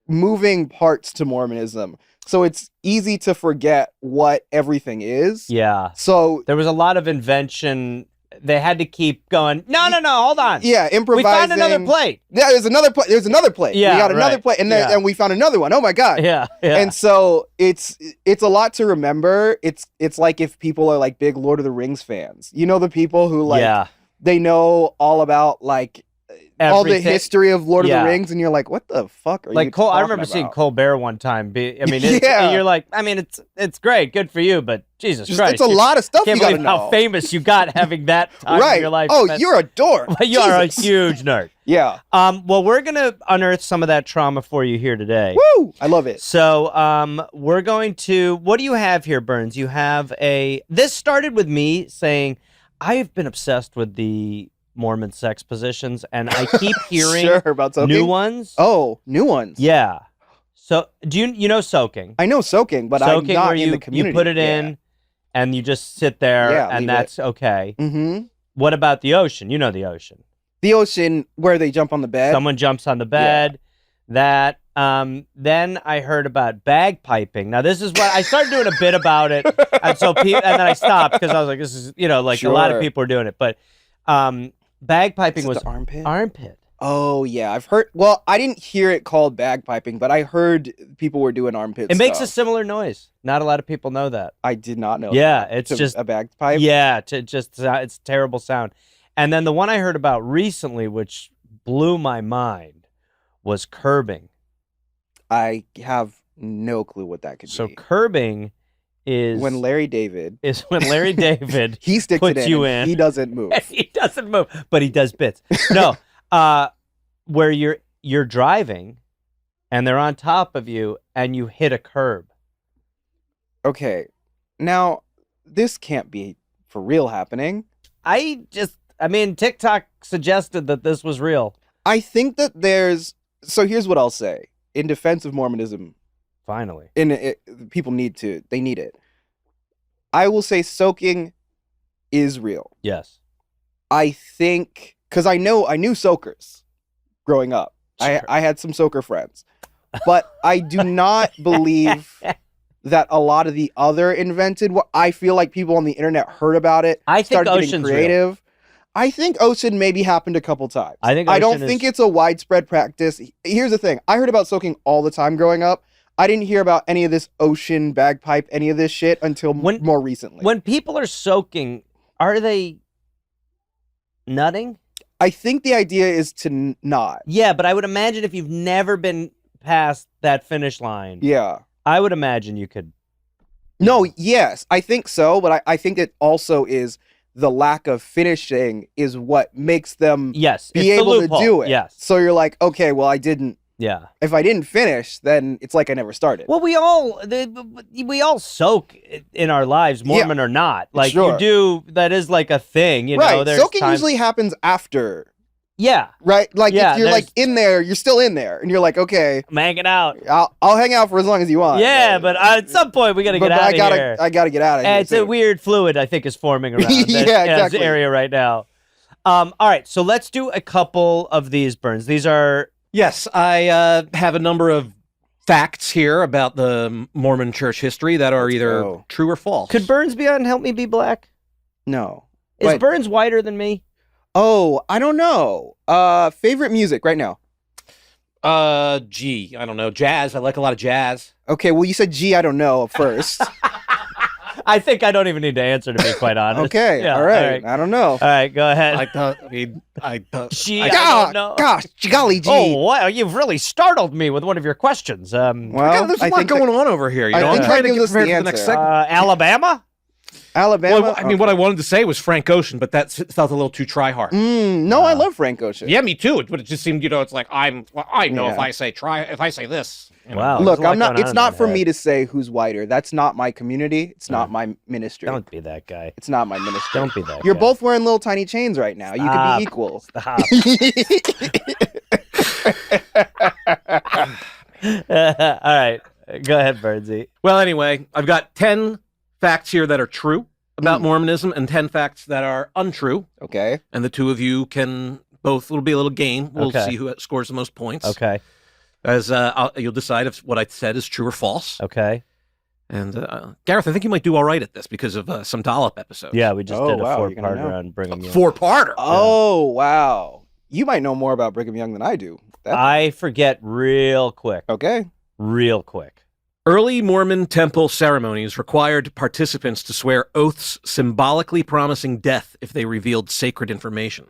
moving parts to Mormonism. So it's easy to forget what everything is. Yeah. So There was a lot of invention. They had to keep going. No, hold on. yeah, We improvising. found another plate. Yeah, there's another plate. There's another plate. Yeah, we got another right. plate, and Yeah. and we found another one. Oh my god. Yeah. And so it's a lot to remember. It's like if people are like big Lord of the Rings fans. You know, the people who like yeah. they know all about like all the Everything. history of Lord of Yeah. the Rings, and you're like, what the fuck are you Like Cole, I talking remember seeing about? Colbert one time. It's, Yeah. you're like, I mean, it's great, good for you, but Jesus Christ, It's a lot of stuff Can't you gotta believe know. how famous you got having that time right. in your life. Oh, spent- you're a dork. you are a Jesus. huge nerd. Yeah. Well, we're gonna unearth some of that trauma for you here today. Woo! I love it. So, we're going to. What do you have here, Burns? You have This started with me saying, I have been obsessed with the Mormon sex positions, and I keep hearing Sure, about soaking. new ones. Oh, new ones. Yeah. So, do you know soaking? I know soaking, but Soaking, I'm not where in you the community. you put it in, and you just sit there, Yeah, and leave that's okay. Mm-hmm. What about the ocean? You know the ocean. The ocean where they jump on the bed. Someone jumps on the bed. That. Then I heard about bagpiping. Now this is what I started doing a bit about it, and so and then I stopped because I was like, this is like a lot of Sure. people are doing it, but bagpiping Is it was the armpit. armpit. Oh yeah, I've heard. Well, I didn't hear it called bagpiping, but I heard people were doing armpit. It makes a stuff. similar noise. Not a lot of people know that. I did not know. Yeah, that. it's To just a bagpipe. Yeah, it's a terrible sound. And then the one I heard about recently, which blew my mind, was curbing. I have no clue what that could So be. curbing is When Larry David when Larry David he sticks puts it in, you and in. he doesn't move. he doesn't move, but he does bits. No, where you're driving, and they're on top of you, and you hit a curb. Okay, now this can't be for real happening. I mean, TikTok suggested that this was real. I think that there's. So here's what I'll say in defense of Mormonism. Finally, People need it. I will say soaking is real. yes. I think because I knew soakers growing up. Sure. I had some soaker friends, but I do not believe that a lot of the other invented. What I feel like people on the internet heard about it. I think started getting ocean's real. creative. I think ocean maybe happened a couple times. I think I don't ocean think is- it's a widespread practice. Here's the thing: I heard about soaking all the time growing up. I didn't hear about any of this ocean bagpipe, any of this shit until more recently. When people are soaking, are they nutting? I think the idea is to not. Yeah, but I would imagine if you've never been past that finish line, Yeah. I would imagine you could. No, yes, I think so, but I think it also is the lack of finishing is what makes them Yes, be it's the able to loophole. do it. Yes, So you're like, okay, well, I didn't. yeah. If I didn't finish, then it's like I never started. Well, we all soak in our lives, Mormon or not. Like Sure. you do. That is like a thing. You know, right. there's Soaking times- usually happens after, Yeah, right? Like Yeah, if you're there's- like in there, you're still in there, and you're like, okay, I'm hanging out. I'll hang out for as long as you want. Yeah, but at some point we got to get out of here. I gotta get out of here. And it's a soon. weird fluid, I think, is forming around this, Yeah, exactly. area right now. All right, so let's do a couple of these, Burns. These are Yes, I have a number of facts here about the Mormon church history that are Let's either go. true or false. Could Burns be on Help Me Be Black? No. Is Wait. Burns whiter than me? Oh, I don't know. Favorite music right now. I don't know. Jazz. I like a lot of jazz. Okay, well, you said G, I don't know first. I think I don't even need to answer, to be quite honest. Okay, Yeah, all right. I don't know. All right, go ahead. I Gee, I don't know. Gosh, golly gee. Oh, wow, you've really startled me with one of your questions. Well, there's a I lot think going on over here. You I know, think I'm trying that to get gives us the prepared for the next answer. segment. Alabama? Alabama. Well, I mean, what I wanted to say was Frank Ocean, but that felt a little too try hard. No, I love Frank Ocean. Yeah, me too. But it just seemed, it's like I know Yeah. if I say this. Wow. Look, There's a lot I'm not. going on It's in not that for head. me to say who's whiter. That's not my community. It's not my ministry. Don't be that guy. It's not my ministry. Don't be that You're guy. both wearing little tiny chains right now. You could Stop. be equal. Stop. right. Go ahead, Birdsey. Well, anyway, I've got 10 facts here that are true about Mormonism and 10 facts that are untrue. Okay. And the two of you can both, it'll be a little game. We'll Okay. see who scores the most points. Okay. As you'll decide if what I said is true or false. Okay. And Gareth, I think you might do all right at this because of some dollop episodes. Yeah, we just Oh, did a wow, you're gonna four-parter know. on Brigham Young. Four-parter. Oh, wow. You might know more about Brigham Young than I do. I forget real quick. Okay. Real quick. Early Mormon temple ceremonies required participants to swear oaths symbolically promising death if they revealed sacred information.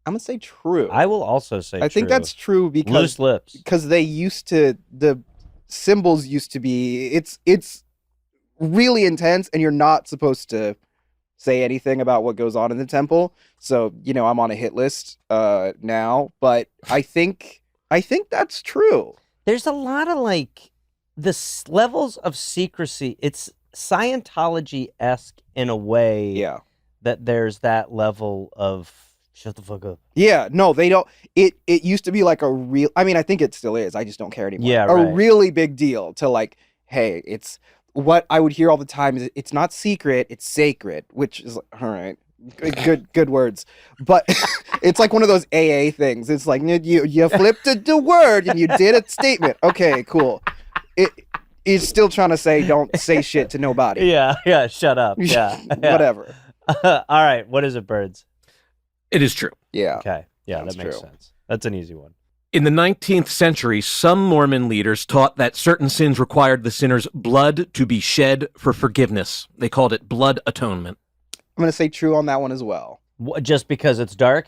I'm going to say true. I will also say I think true. that's true Loose lips. because they used to, the symbols used to be, it's really intense and you're not supposed to say anything about what goes on in the temple. So, I'm on a hit list now, but I think that's true. There's a lot of levels of secrecy. It's Scientology-esque in a way Yeah. that there's that level of shut the fuck up. Yeah, no, they don't. It used to be like a real, I mean, I think it still is. I just don't care anymore. Yeah, A right. really big deal to hey, it's what I would hear all the time is it's not secret, it's sacred, which is all right. Good words. But it's like one of those AA things. It's like you flipped the word and you did a statement. Okay, cool. It's still trying to say don't say shit to nobody. Yeah, shut up. Yeah. Whatever. All right, what is it, Birds? It is true. Yeah. Okay. Yeah, Sounds that makes true. sense. That's an easy one. In the 19th century, some Mormon leaders taught that certain sins required the sinner's blood to be shed for forgiveness. They called it blood atonement. I'm going to say true on that one as well. Just because it's dark?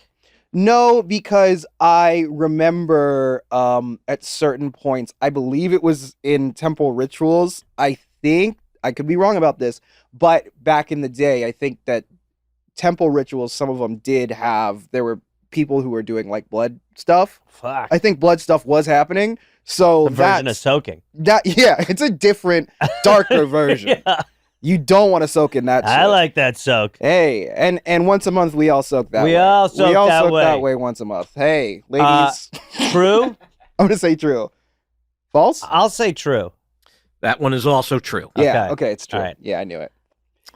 No, because I remember at certain points, I believe it was in temple rituals. I think, I could be wrong about this, but back in the day, I think that temple rituals, some of them there were people who were doing blood stuff. Fuck. I think blood stuff was happening. So The version of soaking. yeah, it's a different, darker version. Yeah. You don't want to soak in that shit. I like that soak. Hey, and once a month we all soak that way. We all soak that way. that way once a month. Hey, ladies. True? I'm gonna say true. False? I'll say true. That one is also true. Yeah, okay, it's true. All right. Yeah, I knew it.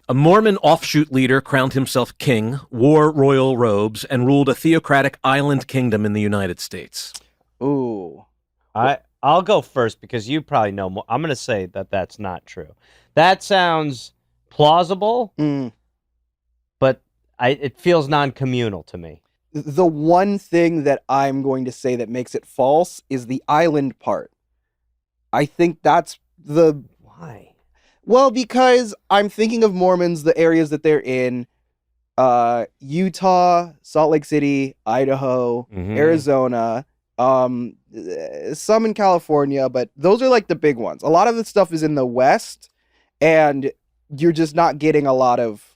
A Mormon offshoot leader crowned himself king, wore royal robes, and ruled a theocratic island kingdom in the United States. Ooh. I'll go first because you probably know more. I'm going to say that that's not true. That sounds plausible, but it feels non-communal to me. The one thing that I'm going to say that makes it false is the island part. I think that's Why? well, because I'm thinking of Mormons, the areas that they're in, Utah, Salt Lake City, Idaho, Mhm. Arizona, some in California, but those are the big ones. A lot of the stuff is in the West, and you're just not getting a lot of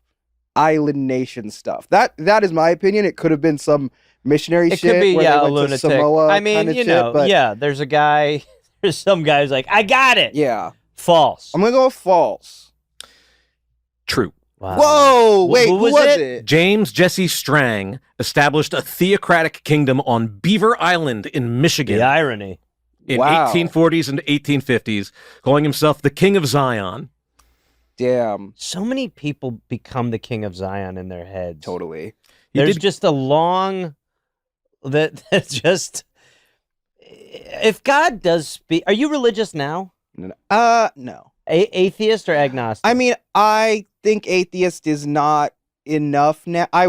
island nation stuff. That is my opinion. It could have been some missionary It shit could be, where yeah, they a went to lunatic. Samoa I mean, kinda you shit, know, but yeah, there's a guy, there's some guy who's like, I got it. yeah. False. I'm gonna go with false. True. Wow. Whoa, wait, who who was was it? it? James Jesse Strang established a theocratic kingdom on Beaver Island in Michigan The irony. in Wow. 1840s and 1850s, calling himself the King of Zion. Damn, So many people become the king of Zion in their heads. totally. There's did- just a long that just if God does speak. Are you religious now? No. Atheist or agnostic? I mean, I think atheist is not enough now. I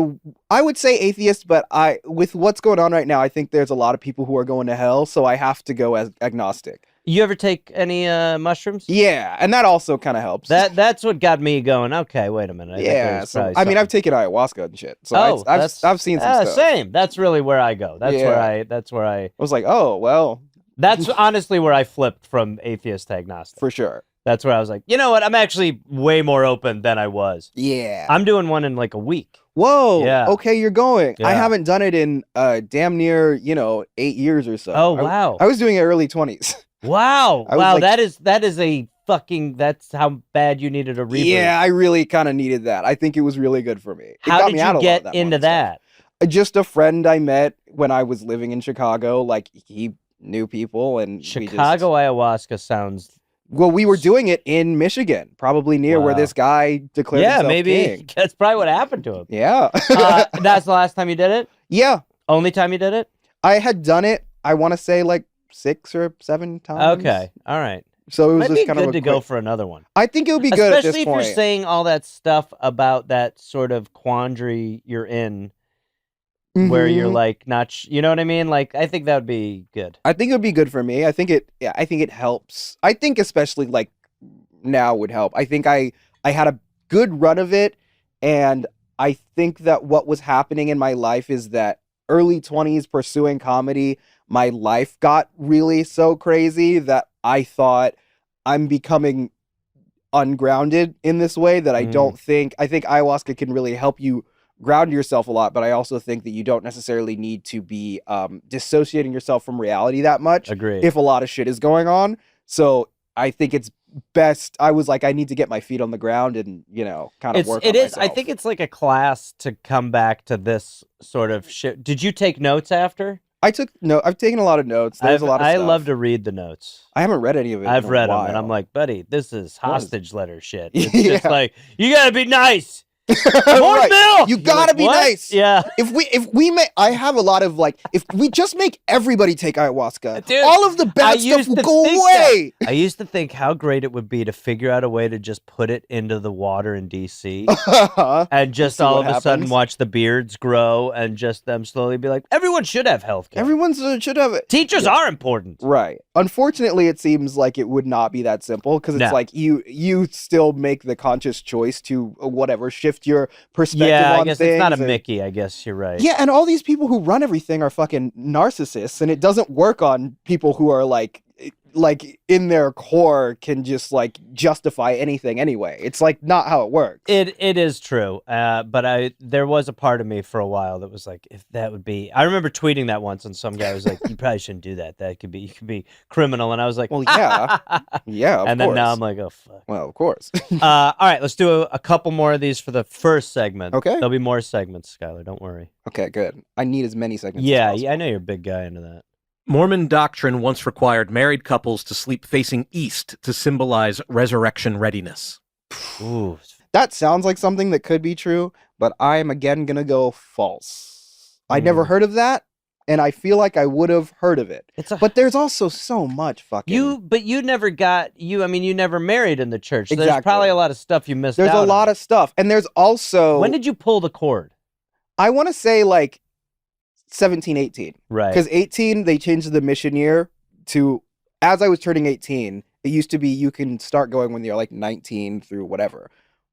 would say atheist, but with what's going on right now, I think there's a lot of people who are going to hell, so I have to go as agnostic. You ever take any mushrooms? Yeah, and that also kind of helps. That's what got me going. Okay, wait a minute. I think yeah, there's so probably I mean, I've something. taken ayahuasca and shit, so Oh, I've seen some stuff. Same. That's really where I go. That's Yeah. where I. I was like, oh well, That's honestly where I flipped from atheist to agnostic. for sure. That's where I was like, you know what? I'm actually way more open than I was. Yeah. I'm doing one in a week. Whoa. Yeah. Okay, you're going. I Yeah. haven't done it in damn near 8 years or so. Oh, wow. I was doing it early 20s. Wow. I was Wow. like- that is a fucking. That's how bad you needed a reboot. Yeah, I really kind of needed that. I think it was really good for me. It How got did me out you a lot get of into Mormon stuff. that? Just a friend I met when I was living in Chicago. Like he new people, and Chicago ayahuasca sounds. Well, we were doing it in Michigan, probably near where Wow. this guy declared Yeah, himself maybe king. that's probably what happened to him. Yeah. That's the last time you did it? Yeah. Only time you did it? I had done it, I want to say like 6 or 7 times. Okay. All right. So it was Might just be kind good of to go for another one. I think it would be good at this Especially if point. you're saying all that stuff about that sort of quandary you're in where you're Mhm. like not you know what I mean? Like I think that would be good. I think it would be good for me. I think it helps. I think especially like now would help. I think I had a good run of it, and I think that what was happening in my life is that early 20s pursuing comedy, my life got really so crazy that I thought I'm becoming ungrounded in this way that I don't think ayahuasca can really help you ground yourself a lot, but I also think that you don't necessarily need to be dissociating yourself from reality that much Agreed. if a lot of shit is going on. So I think it's best. I was like, I need to get my feet on the ground and, kind of work on I myself. think it's like a class to come back to this sort of shit. Did you take notes after? I've taken a lot of notes. There's a lot of I stuff. love to read the notes. I haven't read any of it. I've in a read them, while. and I'm like, buddy, this is hostage letter shit. It's Yeah. just like, you gotta be nice. More Right. milk. You You're gotta like, be "What?" nice. Yeah. If we make, I have a lot of like, if we just make everybody take ayahuasca, Dude, all of the I bad stuff used will to go think away. I used to think how great it would be to figure out a way to just put it into the water in DC and just see all what of a sudden happens. watch the beards grow and just them slowly be like, everyone should have health care. Everyone should have it. Teachers are important. Right. Unfortunately, it seems like it would not be that simple because it's No. like you still make the conscious choice to whatever shift your perspective Yeah, on I guess things. it's not a and- Mickey. I guess you're right. Yeah, and all these people who run everything are fucking narcissists, and it doesn't work on people who are like in their core can just like justify anything anyway. It's like not how it works. It is true, but there was a part of me for a while that was like, if that would be. I remember tweeting that once, and some guy was like, "You probably shouldn't do that. You could be criminal." And I was like, Well, yeah. Yeah, of and course. then now I'm like, oh fuck. Well, of course. All right, let's do a couple more of these for the first segment. Okay. There'll be more segments, Skyler. Don't worry. Okay, good. I need as many segments. Yeah, as I know you're a big guy into that. Mormon doctrine once required married couples to sleep facing east to symbolize resurrection readiness. Ooh, That sounds like something that could be true, but I'm again gonna go false. I never heard of that, and I feel like I would have heard of it. But there's also so much fucking. But you never got you. I mean, you never married in the church. So There's Exactly. probably a lot of stuff you missed. There's out a on. lot of stuff, and there's also. When did you pull the cord? I want to say like 17, 18. Right. Because 18, they changed the mission year to, as I was turning 18, it used to be you can start going when you're like 19 through whatever.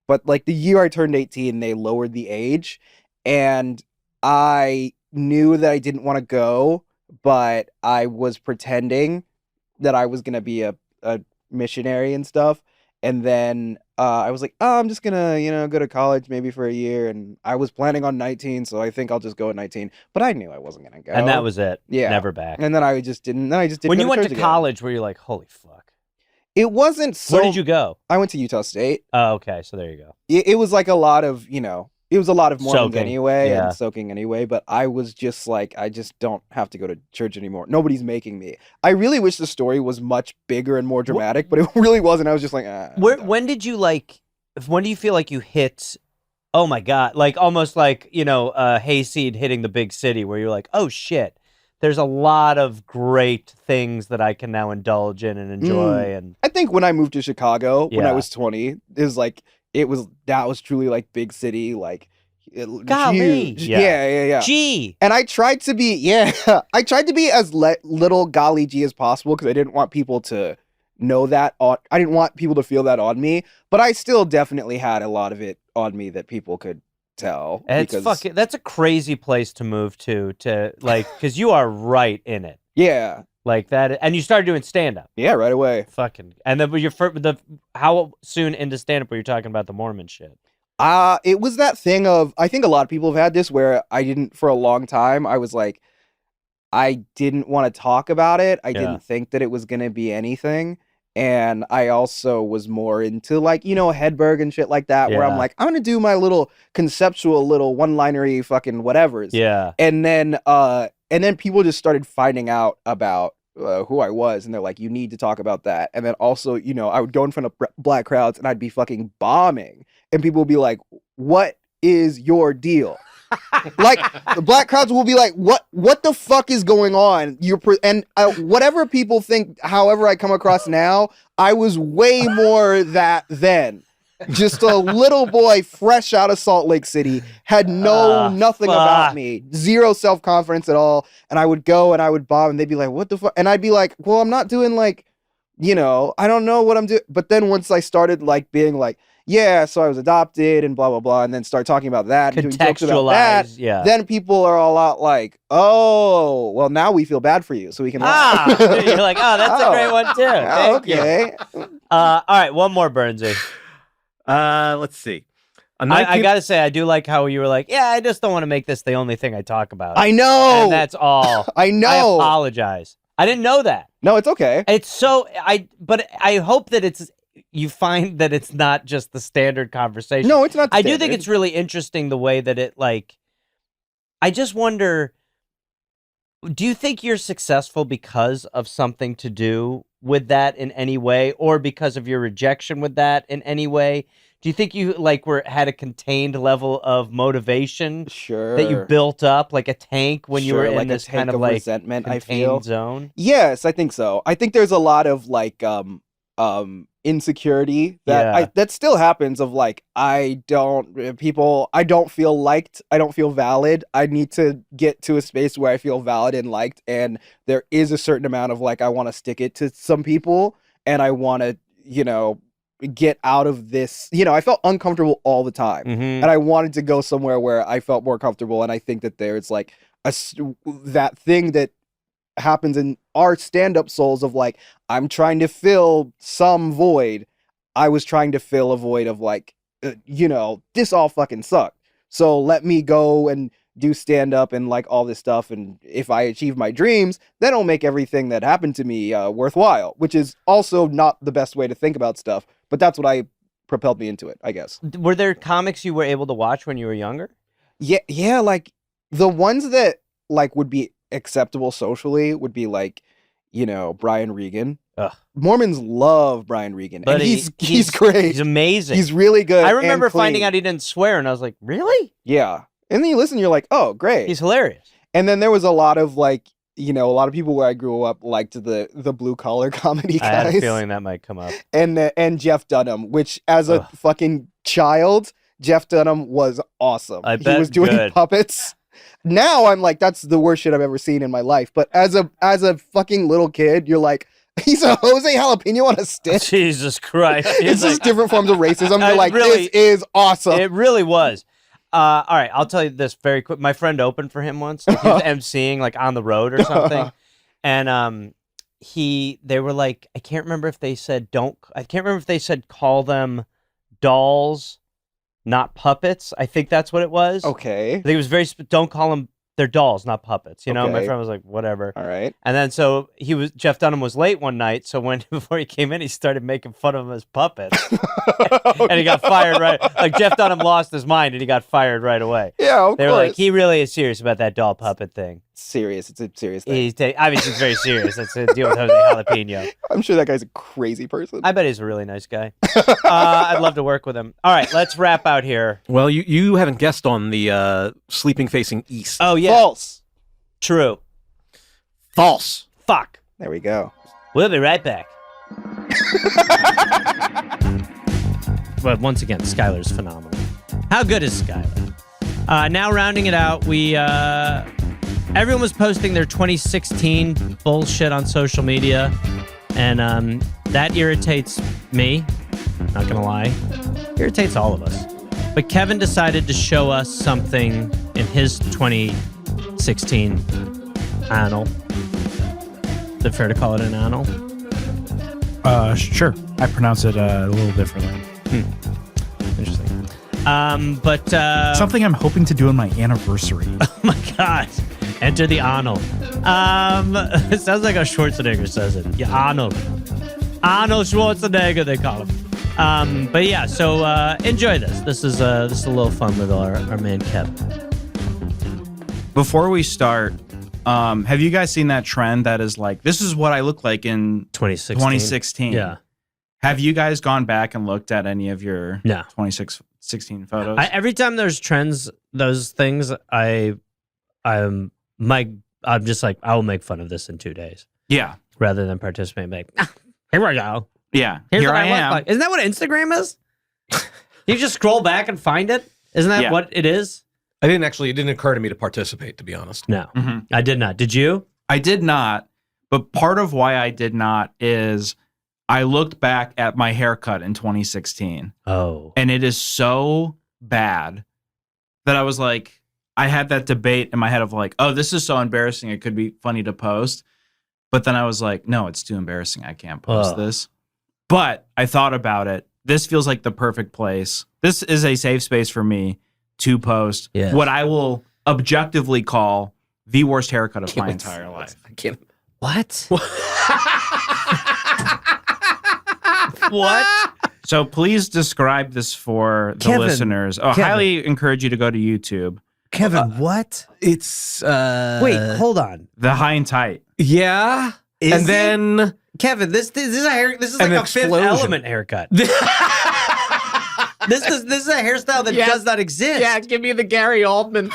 But like the year I turned 18, they lowered the age. And I knew that I didn't want to go, but I was pretending that I was going to be a missionary and stuff. And then I was like, oh, I'm just going to, go to college maybe for a year. And I was planning on 19, so I think I'll just go at 19. But I knew I wasn't going to go. And that was it. Yeah. Never back. And then I just didn't. Then I just didn't. When go you went church to again. college, were you like, holy fuck? It wasn't so. Where did you go? I went to Utah State. Oh, okay. So there you go. It was like a lot of, it was a lot of Mormons Soaking, anyway yeah. and soaking anyway. But I was just like, I just don't have to go to church anymore. Nobody's making me. I really wish the story was much bigger and more dramatic, but it really wasn't. I was just like, When did you when do you feel like you hit, oh my God, like almost like, hayseed hitting the big city where you're like, oh shit, there's a lot of great things that I can now indulge in and enjoy. And I think when I moved to Chicago when I Yeah. was 20, that was truly like big city, like Golly. huge. Yeah. Yeah. gee, And I tried to be, I tried to be as little golly gee as possible because I didn't want people to know that. I didn't want people to feel that on me, but I still definitely had a lot of it on me that people could tell. that's a crazy place to move to like, because you are right in it. Yeah. Like that. And you started doing stand up. Yeah, right away. Fucking. And then how soon into stand up were you talking about the Mormon shit? It was that thing of, I think a lot of people have had this where for a long time, I was like, I didn't want to talk about it. I didn't think that it was going to be anything. And I also was more into like, Hedberg and shit like that, where I'm Yeah. like, I'm going to do my little conceptual little one-linery fucking whatevers. Yeah. And then people just started finding out about who I was, and they're like, you need to talk about that. And then also, you know, I would go in front of black crowds and I'd be fucking bombing, and people would be like, what is your deal? Like, the black crowds will be like, what the fuck is going on? Whatever people think, however I come across now, I was way more that then. Just a little boy fresh out of Salt Lake City, had nothing about me, zero self-confidence at all. And I would go and I would bomb, and they'd be like, what the fuck? And I'd be like, well, I'm not doing like, you know, I don't know what I'm doing. But then once I started like being like, yeah, so I was adopted and blah, blah, blah, and then start talking about that and doing jokes about that, then people are all out like, oh, well, now we feel bad for you, so we can laugh. You're like, oh, that's a great one, too. Thank Okay. all right, one more, Burnsy. Let's see. I got to say, I do like how you were like, yeah, I just don't want to make this the only thing I talk about. I know. And that's all. I know. I apologize. I didn't know that. No, it's okay. It's so, but I hope that you find that it's not just the standard conversation. No, it's not I standard. do think it's really interesting the way that it, like, I just wonder, do you think you're successful because of something to do with that in any way, or because of your rejection with that in any way? Do you think you like had a contained level of motivation that you built up, like a tank when you were in like this a tank kind of of like resentment, I contained feel. zone? Yes, I think so. I think there's a lot of like insecurity that still happens, of like, I don't feel liked, I don't feel valid. I need to get to a space where I feel valid and liked, and there is a certain amount of like, I want to stick it to some people, and I want to, you know, get out of this. You know, I felt uncomfortable all the time, and I wanted to go somewhere where I felt more comfortable. And I think that there's like that thing that happens in our stand-up souls of like, I'm trying to fill some void. I was trying to fill a void of like, you know, this all fucking sucked, so let me go and do stand-up and like all this stuff, and if I achieve my dreams, then it'll make everything that happened to me worthwhile, which is also not the best way to think about stuff, but that's what propelled me into it, I guess. Were there comics you were able to watch when you were younger? Yeah, like the ones that like would be acceptable socially would be like, you know, Brian Regan. Ugh. Mormons love Brian Regan, But and he's great. He's amazing. He's really good. I remember and clean. finding out he didn't swear, and I was like, really? Yeah. And then you listen, you're like, oh, great. He's hilarious. And then there was a lot of like, you know, a lot of people where I grew up liked the blue collar comedy guys. I had a feeling that might come up. And Jeff Dunham, which as a fucking child, Jeff Dunham was awesome. I bet he was doing good. puppets. Now I'm like, that's the worst shit I've ever seen in my life. But as a fucking little kid, you're like, he's a Jose Jalapeno on a stick. Jesus Christ. It's just different forms of racism. You're like, really, this is awesome. It really was. All right, I'll tell you this very quick. My friend opened for him once. Like, he was emceeing like on the road or something. And they were like, I can't remember if they said call them dolls, not puppets. I think that's what it was. Okay. I think it was don't call them, they're dolls, not puppets. You know, my Okay. friend was like, whatever. All right. And then so Jeff Dunham was late one night, so before he came in, he started making fun of him as puppets. And he got fired right. Like Jeff Dunham lost his mind and he got fired right away. Yeah, of They were course. like, he really is serious about that doll puppet thing. Serious. It's a serious thing. Obviously, it's very serious. It's a deal with Jose Jalapeno. I'm sure that guy's a crazy person. I bet he's a really nice guy. I'd love to work with him. All right, let's wrap out here. Well, you haven't guessed on the sleeping facing east. Oh, yeah. False. True. False. Fuck. There we go. We'll be right back. But once again, Skyler's phenomenal. How good is Skyler? Now rounding it out, everyone was posting their 2016 bullshit on social media, and that irritates me. Not gonna lie, irritates all of us. But Kevin decided to show us something in his 2016 annal. Is it fair to call it an annal? Sure. I pronounce it a little differently. Interesting. But Something I'm hoping to do on my anniversary. oh my God, enter the Arnold. It sounds like how Schwarzenegger says it. Yeah, Arnold Schwarzenegger, they call him. But yeah, so enjoy this. This is a little fun with our man Kevin. Before we start, Have you guys seen that trend that is like, this is what I look like in 2016? Yeah. Have you guys gone back and looked at any of your No. 2016 photos? Every time there's trends, those things, I'm just like, I will make fun of this in 2 days yeah. rather than participate. Like, here we go. Yeah. Here's Here what I look am. like. Isn't that what Instagram is? You just scroll back and find it. Isn't that Yeah. what it is? It didn't occur to me to participate, to be honest. No, Mhm. I did not. Did you? I did not, but part of why I did not is I looked back at my haircut in 2016 Oh. and it is so bad that I was like, I had that debate in my head of like, oh, this is so embarrassing. It could be funny to post. But then I was like, no, it's too embarrassing. I can't post this. But I thought about it. This feels like the perfect place. This is a safe space for me to post what I will objectively call the worst haircut of my entire life. I can't. What? What? So please describe this for the Kevin, listeners. Oh, Kevin. highly encourage you to go to YouTube. Kevin, what? It's Wait, hold on. The high and tight. Yeah. Is and it? then Kevin, this is a hair. This is like An a Fifth explosion. Element haircut. This is a hairstyle that does not exist. give me the Gary Oldman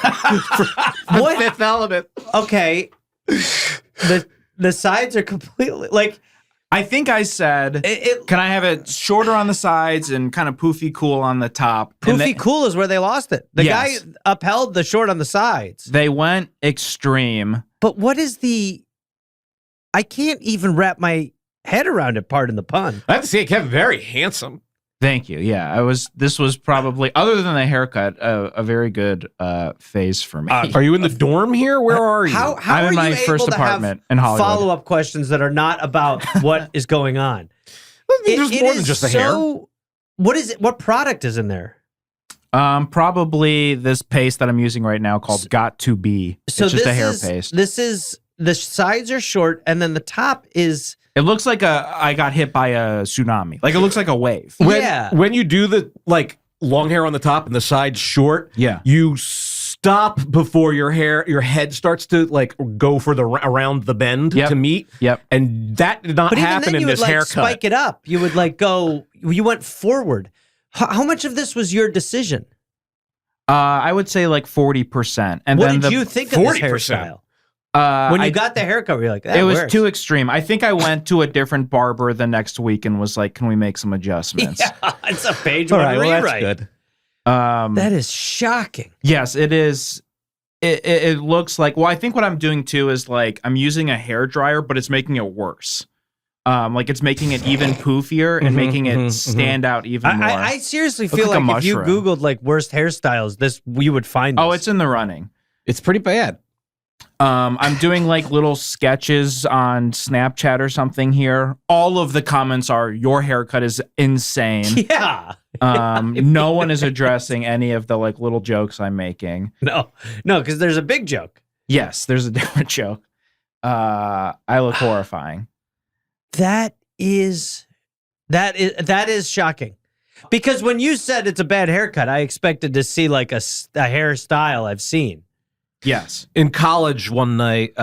What? Fifth Element. Okay. The sides are completely like I think I said, can I have it shorter on the sides and kind of poofy cool on the top? And poofy cool is where they lost it. The Yes. guy upheld the short on the sides. They went extreme. But what is I can't even wrap my head around it, pardon the pun. I have to say, Kevin, very handsome. Thank you. Yeah, this was probably, other than the haircut, a very good phase for me. Are you in the dorm here? Where are you? How I'm are in my you first able to apartment have in Hollywood. follow-up questions that are not about what is going on? There's It more is than just the hair. What is it? What product is in there? Probably this paste that I'm using right now called Got to Be. So it's just this a hair is, paste. This is the sides are short, and then the top is It looks like I got hit by a tsunami. Like it looks like a wave. When you do the like long hair on the top and the sides short, Yeah. you stop before your head starts to like go for the around the bend Yep. to meet. Yep. And that did not But even happen then, in you this would like haircut. spike it up. You would like go. You went forward. How much of this was your decision? I would say like 40%. And What then did you think of this 40%? hairstyle? Uh, When you I- got the haircut, you're like, that it was works. too extreme. I think I went to a different barber the next week and was like, "Can we make some adjustments?" Yeah, it's a page All one right, well, that's rewrite. good. That is shocking. Yes, it is. It looks like. Well, I think what I'm doing too is like I'm using a hair dryer, but it's making it worse. Like it's making it even poofier and making it stand out even more. I seriously Look feel like a like if you mushroom. Googled like worst hairstyles, you would find. Oh, this. it's in the running. It's pretty bad. I'm doing like little sketches on Snapchat or something here. All of the comments are, "Your haircut is insane." yeah. No one is addressing any of the like little jokes I'm making. No, because there's a big joke. Yes, there's a different joke. I look horrifying. That is shocking. Because when you said it's a bad haircut, I expected to see like a hairstyle I've seen. Yes. In college one night,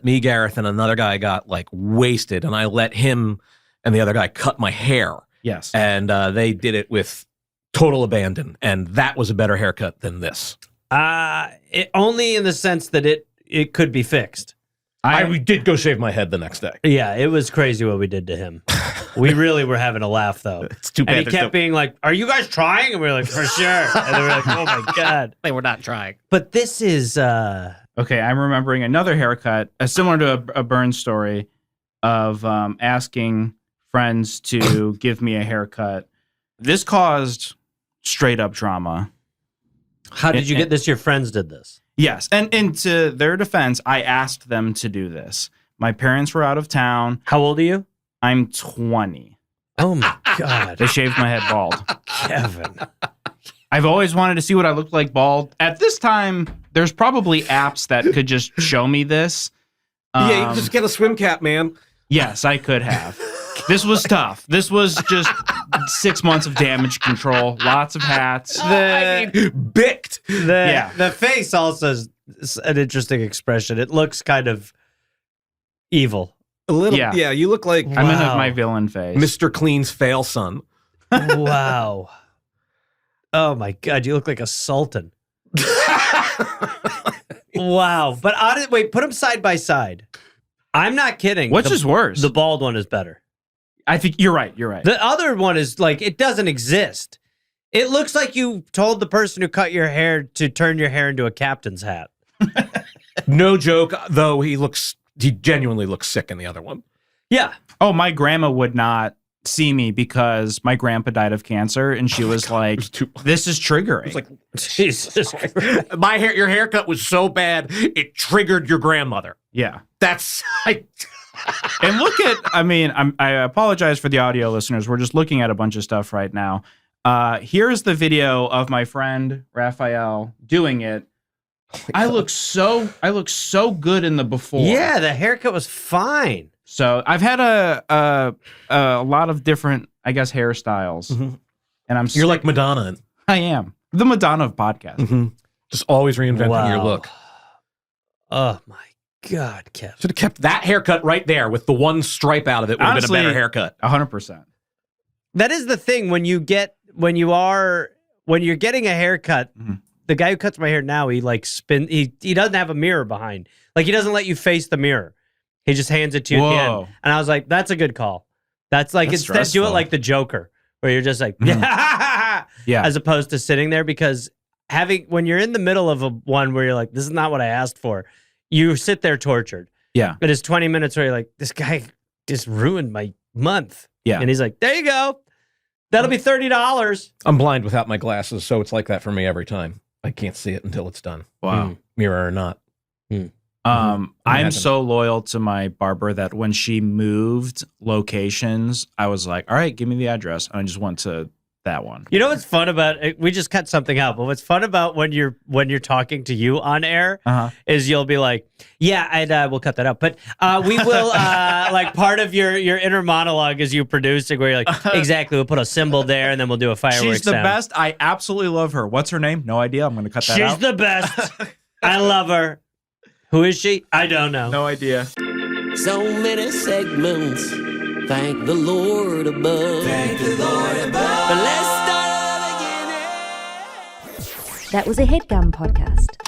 me, Gareth, and another guy got like wasted, and I let him and the other guy cut my hair. Yes. And they did it with total abandon, and that was a better haircut than this. Only in the sense that it could be fixed. I did go shave my head the next day. Yeah, it was crazy what we did to him. We really were having a laugh, though. It's too bad. And he kept being like, "Are you guys trying?" And we were like, "For sure." And they were like, "Oh my god." They were not trying. But this is Okay, I'm remembering another haircut, similar to a burn story, of asking friends to give me a haircut. This caused straight up drama. how did you get this? Your friends did this. Yes, and to their defense, I asked them to do this. My parents were out of town. How old are you? I'm 20. Oh my god, They shaved my head bald. Kevin. I've always wanted to see what I looked like bald. At this time, there's probably apps that could just show me this. Yeah, you can just get a swim cap, man. Yes, I could have. This was tough. This was just 6 months of damage control, lots of hats. Bicked. The Yeah. the face also an interesting expression. It looks kind of evil. A little, Yeah. yeah. You look like I'm in Wow. my villain phase. Mr. Clean's fail son. Wow. Oh my God, you look like a sultan. Wow. But wait, put them side by side. I'm not kidding. Which is worse? The bald one is better. I think you're right. You're right. The other one is like, it doesn't exist. It looks like you told the person who cut your hair to turn your hair into a captain's hat. No joke, though. He genuinely looks sick in the other one. Yeah. Oh, my grandma would not see me because my grandpa died of cancer, and she was like, "This is triggering." It's like, Jesus Christ. your haircut was so bad it triggered your grandmother. Yeah. That's And look at, I apologize for the audio listeners. We're just looking at a bunch of stuff right now. Here's the video of my friend Raphael doing it. I look so good in the before. Yeah, the haircut was fine. So I've had a lot of different, I guess, hairstyles, and you're like Madonna. I am the Madonna of podcast. Just always reinventing your look. Oh my God, Kev. Should have kept that haircut right there with the one stripe out of it. Would have been a better haircut. 100%. That is the thing when you're getting a haircut. The guy who cuts my hair now, he like he doesn't have a mirror behind. Like he doesn't let you face the miror. He just hands it to you at the end. And I was like, that's a good call. That's like, instead do it stressful. like the Joker, where you're just like, Yeah. as opposed to sitting there, because when you're in the middle of one where you're like, this is not what I asked for, you sit there tortured. Yeah. But it's 20 minutes where you're like, this guy just ruined my month. Yeah. And he's like, there you go. That'll be $30. I'm blind without my glasses, so it's like that for me every time. I can't see it until it's done. Wow. Mirror or not. I'm so loyal to my barber that when she moved locations, I was like, all right, give me the address. And I just went to that one. You know what's fun about it? We just cut something out, but what's fun about when you're talking to you on air is you'll be like, yeah, and we'll cut that out. But we will like part of your inner monologue is you producing where you're like, exactly, we'll put a symbol there and then we'll do a fireworks She's the sound. best. I absolutely love her. What's her name? No idea. I'm going to cut that out. She's the best. I love her. Who is she? I don't know. No idea. So many segments. Thank the Lord above. Thank the Lord above. But let's start all again. That was a Headgum podcast.